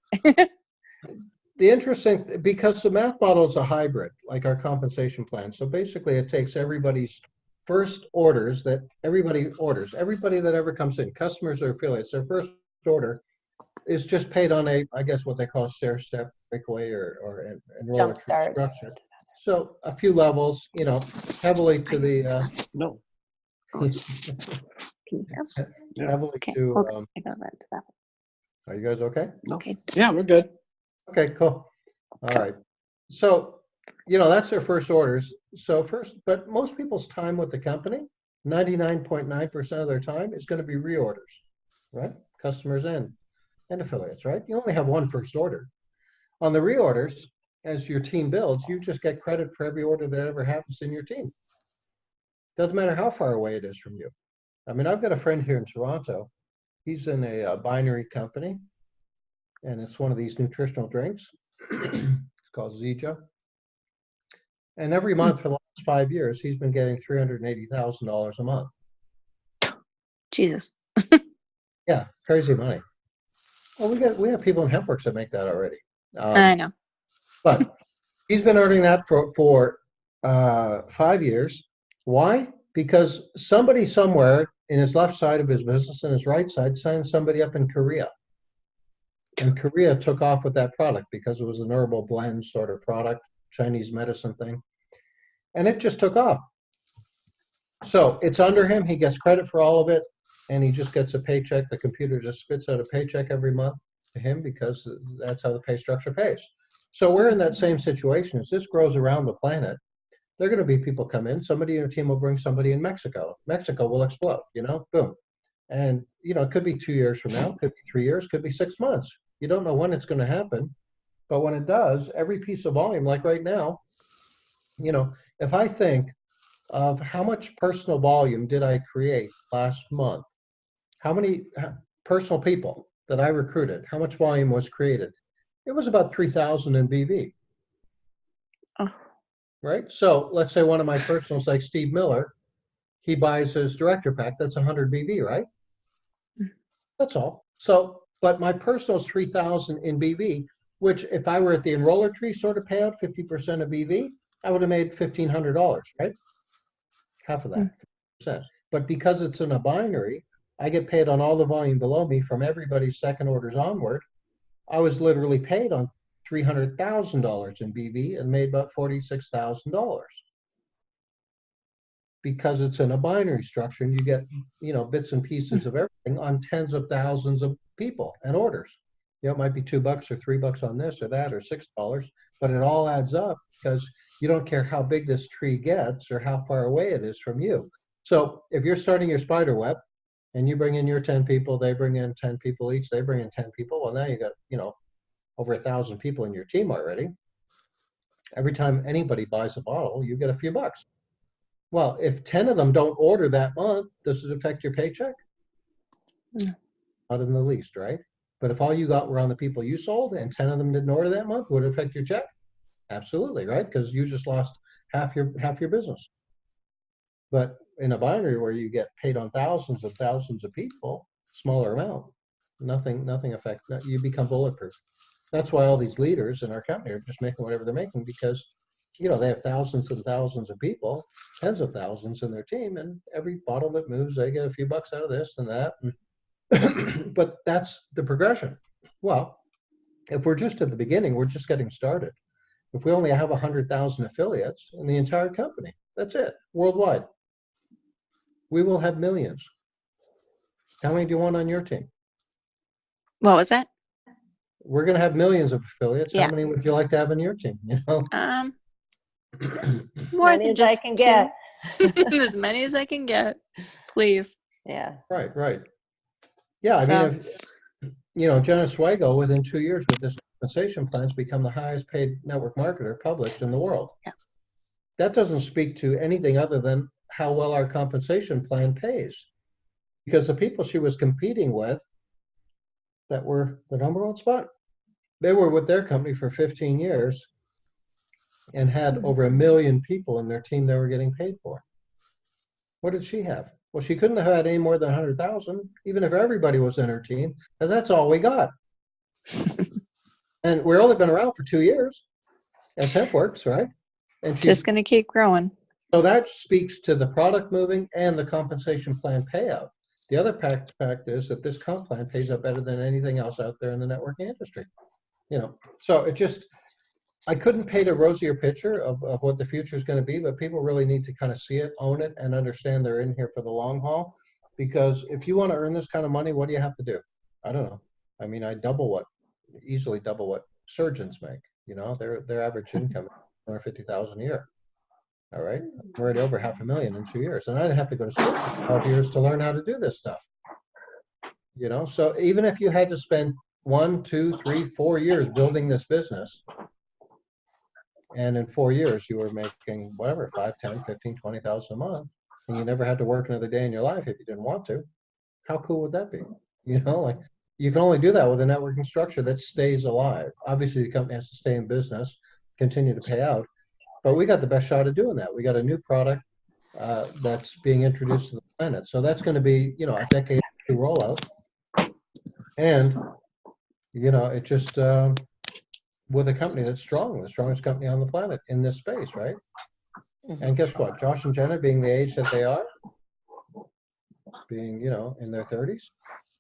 The interesting, because the math model is a hybrid, like our compensation plan. So basically it takes everybody's first orders that everybody orders, everybody that ever comes in, customers or affiliates, their first order is just paid on I guess what they call stair step, breakaway or enroll structure. So a few levels, you know, heavily to the, No. heavily Okay. to, I got that. are you guys okay? No. Okay. Yeah, we're good. Okay, cool. All right. So, you know, that's their first orders. So but most people's time with the company, 99.9% of their time is going to be reorders, right? Customers and affiliates, right? You only have one first order. On the reorders, as your team builds, you just get credit for every order that ever happens in your team. Doesn't matter how far away it is from you. I mean, I've got a friend here in Toronto. He's in a binary company, and it's one of these nutritional drinks. It's called Zija. And every month for the last 5 years, he's been getting $380,000 a month. Jesus. Yeah, crazy money. Well, we have people in HempWorks that make that already. I know. But he's been earning that for 5 years. Why? Because somebody somewhere in his left side of his business and his right side signed somebody up in Korea. And Korea took off with that product because it was an herbal blend sort of product, Chinese medicine thing. And it just took off. So it's under him. He gets credit for all of it. And he just gets a paycheck. The computer just spits out a paycheck every month to him because that's how the pay structure pays. So we're in that same situation. As this grows around the planet, there are going to be people come in. Somebody in your team will bring somebody in Mexico. Mexico will explode, boom. And, it could be 2 years from now, could be 3 years, could be 6 months. You don't know when it's going to happen. But when it does, every piece of volume, like right now, if I think of how much personal volume did I create last month, how many personal people that I recruited, how much volume was created? It was about 3,000 in BV. Oh. Right? So let's say one of my personals, like Steve Miller, he buys his director pack. That's 100 BV, right? That's all. So, but my personal is 3,000 in BV, which if I were at the enroller tree sort of payout, 50% of BV, I would have made $1,500, right? Half of that, 50%. But because it's in a binary, I get paid on all the volume below me from everybody's second orders onward. I was literally paid on $300,000 in BV and made about $46,000 because it's in a binary structure and you get, bits and pieces of everything on tens of thousands of people and orders. It might be $2 or $3 on this or that or $6, but it all adds up because you don't care how big this tree gets or how far away it is from you. So if you're starting your spider web and you bring in your 10 people, they bring in 10 people each, they bring in 10 people. Well, now you got, over 1,000 people in your team already. Every time anybody buys a bottle, you get a few bucks. Well, if 10 of them don't order that month, does it affect your paycheck? Not in the least, right? But if all you got were on the people you sold and 10 of them didn't order that month, would it affect your check? Absolutely, right? Because you just lost half your business. But in a binary where you get paid on thousands of people, smaller amount, nothing affects. You become bulletproof. That's why all these leaders in our company are just making whatever they're making because, they have thousands and thousands of people, tens of thousands in their team, and every bottle that moves, they get a few bucks out of this and that. But that's the progression. Well, if we're just at the beginning, we're just getting started. If we only have 100,000 affiliates in the entire company, that's it, worldwide. We will have millions. How many do you want on your team? What was that? We're going to have millions of affiliates. Yeah. How many would you like to have in your team? More Many than as I just can two. get. As many as I can get, please. Yeah. Right. Yeah, So, I mean, if, Jenna Swagel, within 2 years with this compensation plan, has become the highest paid network marketer published in the world. Yeah. That doesn't speak to anything other than how well our compensation plan pays. Because the people she was competing with that were the number one spot, they were with their company for 15 years and had over 1 million people in their team they were getting paid for. What did she have? Well, she couldn't have had any more than 100,000, even if everybody was in her team, because that's all we got. And we've only been around for 2 years as HempWorks, right? And just going to keep growing. So that speaks to the product moving and the compensation plan payout. The other fact is that this comp plan pays out better than anything else out there in the networking industry. So it just, I couldn't paint a rosier picture of what the future is going to be, but people really need to kind of see it, own it, and understand they're in here for the long haul. Because if you want to earn this kind of money, what do you have to do? I don't know. I mean, I easily double what surgeons make. Their average income is $150,000 a year. All right, I'm already over $500,000 in 2 years, and I didn't have to go to school for 12 years to learn how to do this stuff. So even if you had to spend 1, 2, 3, 4 years building this business, and in 4 years you were making whatever, 5, 10, 15, 20,000 a month, and you never had to work another day in your life if you didn't want to, how cool would that be? You know, like you can only do that with a networking structure that stays alive. Obviously, the company has to stay in business, continue to pay out, but we got the best shot of doing that. We got a new product that's being introduced to the planet. So that's going to be, you know, a decade to rollout. And, you know, it just, with a company that's strong, the strongest company on the planet in this space, right? And guess what? Josh and Jenna, being the age that they are, being, you know, in their 30s,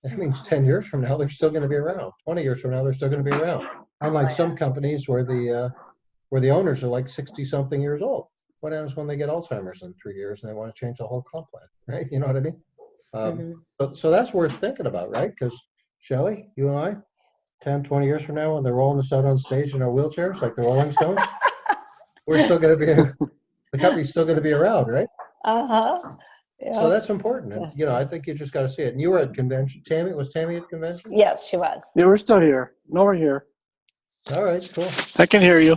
that means 10 years from now, they're still going to be around. 20 years from now, they're still going to be around. Unlike some companies where the owners are like 60-something years old. What happens when they get Alzheimer's in 3 years and they want to change the whole comp plan, right? You know what I mean? So that's worth thinking about, right? Because Shelley, you and I, 10, 20 years from now, when they're rolling us out on stage in our wheelchairs like the Rolling Stones, we're still going to be, the company's still going to be around, right? Yeah. So that's important. And, you know, I think you just got to see it. And you were at convention. Tammy, was Tammy at convention? Yes, she was. Yeah, we're still here. No, we're here. All right, cool. I can hear you.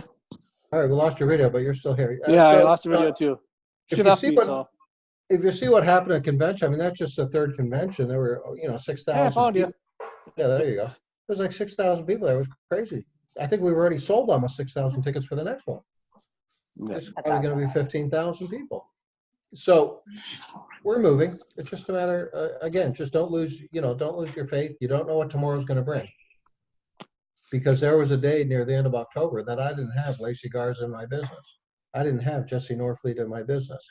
All right, we lost your video, but you're still here. Yeah, I lost the video too. if She you left see me, what- so. If you see what happened at convention, I mean, that's just the third convention. There were, you know, 6,000 Hey, I found you. people. Yeah, there you go. There's like 6,000 people there. It was crazy. I think we've already sold almost 6,000 tickets for the next one. Yeah. It's That's probably going to be 15,000 people. So we're moving. It's just a matter, again, just don't lose your faith. You don't know what tomorrow's going to bring. Because there was a day near the end of October that I didn't have Lacey Garza in my business. I didn't have Jesse Norfleet in my business.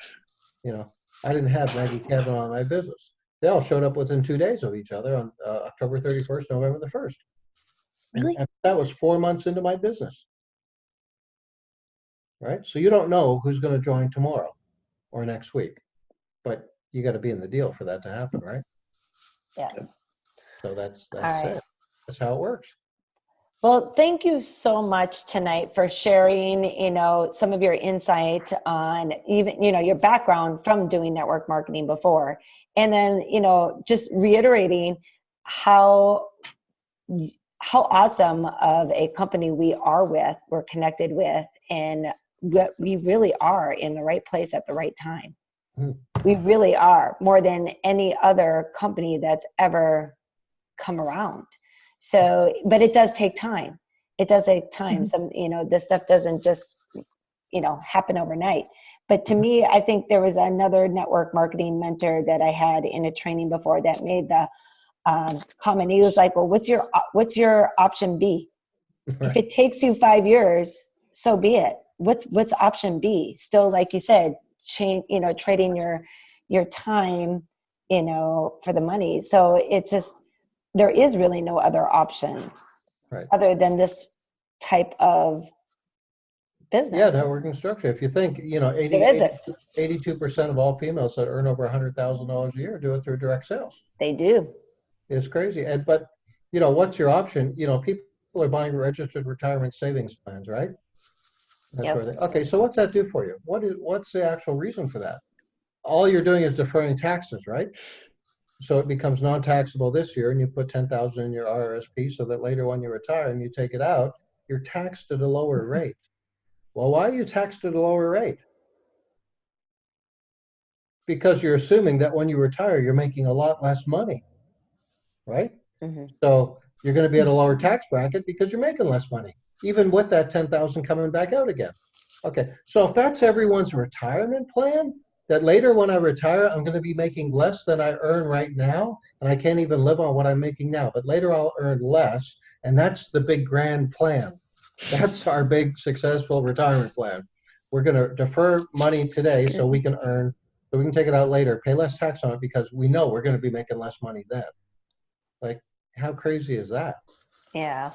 You know, I didn't have Maggie Kavanaugh in my business. They all showed up within 2 days of each other on October 31st, November the 1st. Really? And that was 4 months into my business. Right? So you don't know who's going to join tomorrow or next week, but you got to be in the deal for that to happen, right? Yeah. So that's right. it. That's how it works. Well, thank you so much tonight for sharing, you know, some of your insight on even, you know, your background from doing network marketing before. And then, you know, just reiterating how awesome of a company we're connected with, and we really are in the right place at the right time. We really are, more than any other company that's ever come around. So, but it does take time. It does take time. Some, you know, this stuff doesn't just, you know, happen overnight. But to me, I think there was another network marketing mentor that I had in a training before that made the comment. He was like, well, what's your option B? Right. If it takes you 5 years, so be it. What's option B? Still, like you said, trading your time, you know, for the money. So it's just, there is really no other option other than this type of business. Yeah, networking structure. If you think, you know, 82% of all females that earn over $100,000 a year do it through direct sales. They do. It's crazy. But, you know, what's your option? You know, people are buying registered retirement savings plans, right? Okay, so what's that do for you? What's the actual reason for that? All you're doing is deferring taxes, right? So it becomes non-taxable this year, and you put $10,000 in your RRSP so that later when you retire and you take it out, you're taxed at a lower rate. Well, why are you taxed at a lower rate? Because you're assuming that when you retire, you're making a lot less money, right? So you're going to be at a lower tax bracket because you're making less money, even with that $10,000 coming back out again. Okay, so if that's everyone's retirement plan, that later when I retire, I'm going to be making less than I earn right now, and I can't even live on what I'm making now, but later I'll earn less, and that's the big grand plan. That's our big successful retirement plan. We're going to defer money today so we can take it out later, pay less tax on it because we know we're going to be making less money then. Like, how crazy is that? Yeah.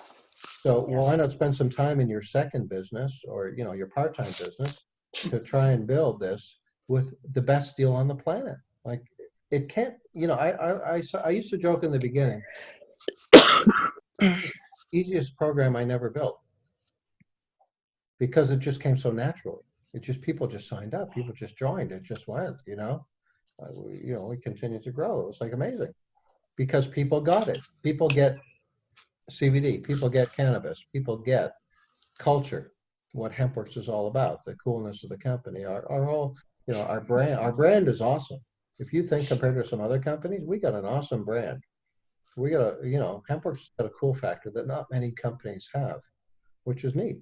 So why not spend some time in your second business or, you know, your part-time business to try and build this with the best deal on the planet? Like, it can't, you know, I used to joke in the beginning, easiest program I never built because it just came so naturally. People just signed up, people just joined, it just went, you know. We continued to grow. It was like amazing because people got it. People get CBD, people get cannabis, people get culture, what HempWorks is all about, the coolness of the company, our whole, our brand is awesome. If you think compared to some other companies, we got an awesome brand. We got HempWorks got a cool factor that not many companies have, which is neat,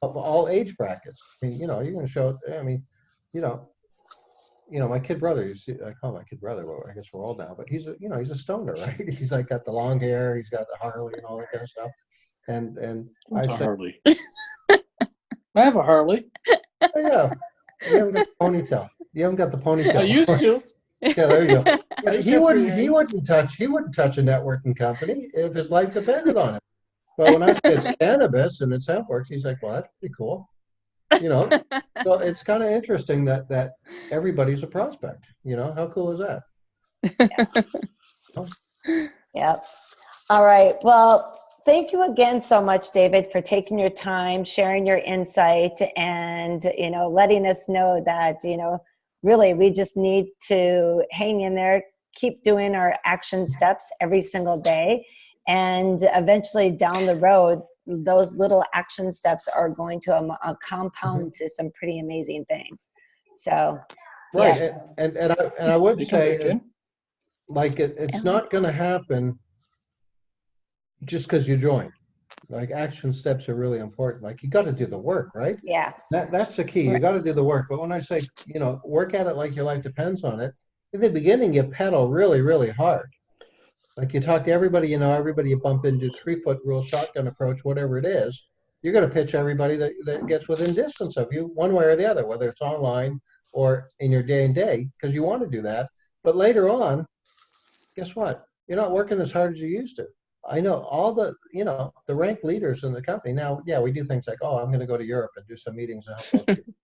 of all age brackets. I mean, you're going to show it. I mean, my kid brother, I call my kid brother, well, I guess we're old now, but he's a stoner, right? He's like got the long hair, he's got the Harley and all that kind of stuff. And What's I a say, Harley? I have a Harley. oh, yeah, you haven't got the ponytail. You haven't got the ponytail. I used to. Yeah, there you go. I But used he to have wouldn't. 3 He A's. wouldn't touch. He wouldn't touch a networking company if his life depended on it. But when I say it's cannabis and it's HempWorks, he's like, "Well, that's pretty cool." So it's kind of interesting that everybody's a prospect. How cool is that? Yep. All right. Well, thank you again so much, David, for taking your time, sharing your insight, and, letting us know that, really we just need to hang in there, keep doing our action steps every single day. And eventually down the road, those little action steps are going to compound to some pretty amazing things. So, Right. yeah. And I would They come back say, in. like, it's not going to happen just because you joined. Like, action steps are really important. Like, you got to do the work, right? Yeah. That's the key. You got to do the work. But when I say, work at it like your life depends on it, in the beginning, you pedal really, really hard. Like, you talk to everybody, everybody you bump into, 3-foot rule, shotgun approach, whatever it is, you're going to pitch everybody that gets within distance of you, one way or the other, whether it's online or in your day and day, because you want to do that. But later on, guess what? You're not working as hard as you used to. I know all the rank leaders in the company now. Yeah, we do things like, oh, I'm going to go to Europe and do some meetings and help those people.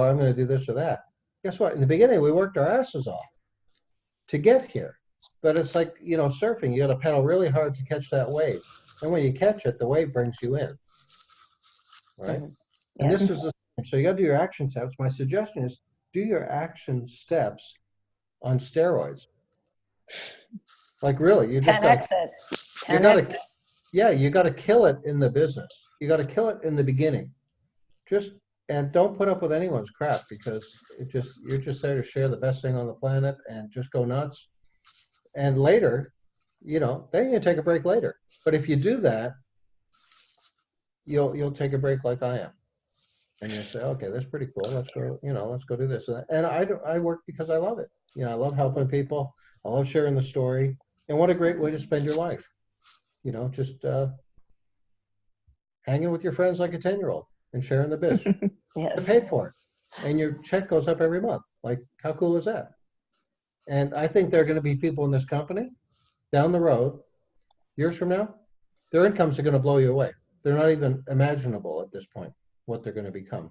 I'm going to do this or that. Guess what? In the beginning, we worked our asses off to get here. But it's like, surfing. You got to pedal really hard to catch that wave. And when you catch it, the wave brings you in. Right? Mm-hmm. And Yeah. this is so you got to do your action steps. My suggestion is do your action steps on steroids. Like, really, you just 10x it. 10x. you got to kill it in the business. You got to kill it in the beginning. And don't put up with anyone's crap, because you're just there to share the best thing on the planet and just go nuts. And later, then you take a break later. But if you do that, you'll take a break like I am. And you'll say, okay, that's pretty cool. Let's go do this. And I work because I love it. I love helping people. I love sharing the story. And what a great way to spend your life. Just hanging with your friends like a 10-year-old and sharing the biz. Yes. You pay for it. And your check goes up every month. Like, how cool is that? And I think there are going to be people in this company down the road, years from now, their incomes are going to blow you away. They're not even imaginable at this point, what they're going to become.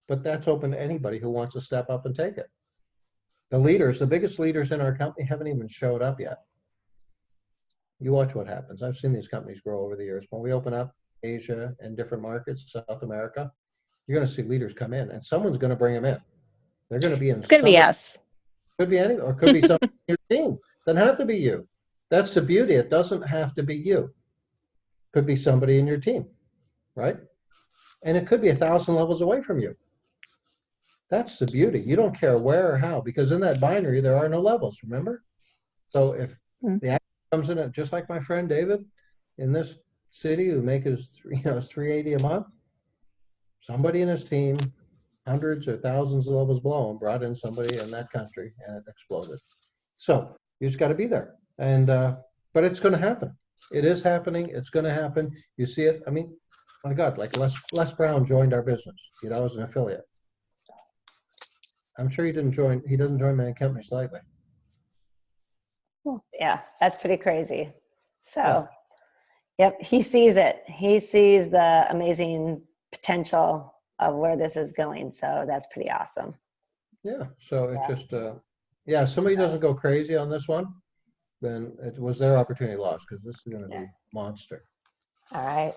But that's open to anybody who wants to step up and take it. The biggest leaders in our company haven't even showed up yet. You watch what happens. I've seen these companies grow over the years. When we open up Asia and different markets, South America, you're going to see leaders come in, and someone's going to bring them in. They're going to be in. It's going to be us. Could be anyone, or could be someone in your team. Doesn't have to be you. That's the beauty. It doesn't have to be you. Could be somebody in your team, right? And it could be 1,000 levels away from you. That's the beauty. You don't care where or how, because in that binary, there are no levels, remember? So if the action comes in, just like my friend David in this city who make his, $380 a month, somebody in his team, hundreds or thousands of levels below him, brought in somebody in that country, and it exploded. So you just got to be there. And but it's going to happen. It is happening. It's going to happen. You see it. I mean, my God, like Les Brown joined our business, as an affiliate. I'm sure he doesn't join many companies lightly. Yeah, that's pretty crazy. So, yep, he sees it. He sees the amazing potential of where this is going. So that's pretty awesome. Yeah. So it's just, if somebody doesn't go crazy on this one, then it was their opportunity lost, because this is going to be monster. All right.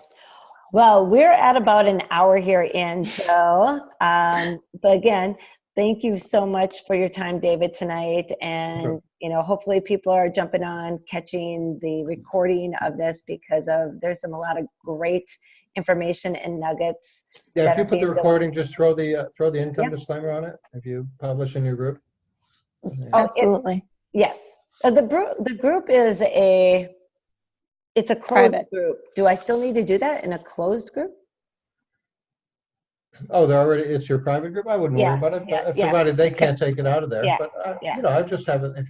Well, we're at about an hour here in. So, but again, thank you so much for your time, David, tonight. And, hopefully people are jumping on, catching the recording of this, because there's a lot of great information and nuggets. Yeah, if that you are put the being recording, just throw the income Yeah. disclaimer on it. If you publish in your group. Yeah. Oh, Absolutely. Yes. The group is it's a closed Private. group. Do I still need to do that in a closed group? Oh, it's your private group. I wouldn't worry Yeah, about it, yeah, but yeah. provided they can't take it out of there. Yeah, But yeah. I just have it. If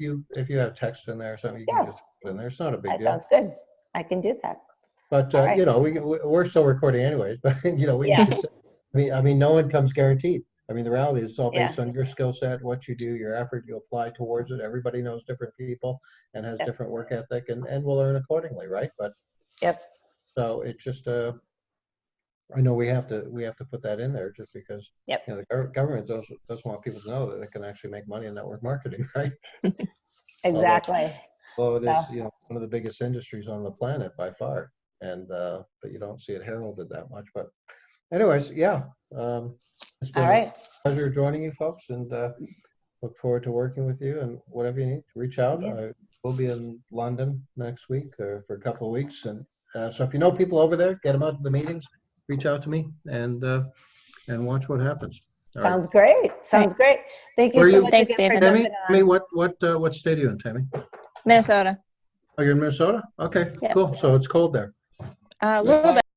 you have text in there or something, you Yeah. can just put it in there. It's not a big That deal. sounds good. I can do that. But All right. we're still recording anyways. But we Yeah. can just. I mean, no income's guaranteed. I mean, the reality is it's all Yeah. based on your skill set, what you do, your effort you apply towards it. Everybody knows different people and has Yep. different work ethic, and will earn accordingly, right? But Yep. so it's just I know we have to put that in there just because Yep. the government doesn't want people to know that they can actually make money in network marketing, right? Exactly. Well, it So- is one of the biggest industries on the planet by far, and but you don't see it heralded that much. But anyways, yeah, it's been All right. a pleasure joining you folks, and look forward to working with you. And whatever you need, reach out. Yeah. We'll be in London next week for a couple of weeks, and so if you know people over there, get them out to the meetings. Reach out to me and watch what happens. All right. Sounds great. Sounds great. Thank you Where are so you- much Thanks, again for David. Tammy, jumping Tammy, on. what state are you in, Tammy? Minnesota. Oh, you're in Minnesota? Okay, Yes. cool. So it's cold there. A little bit.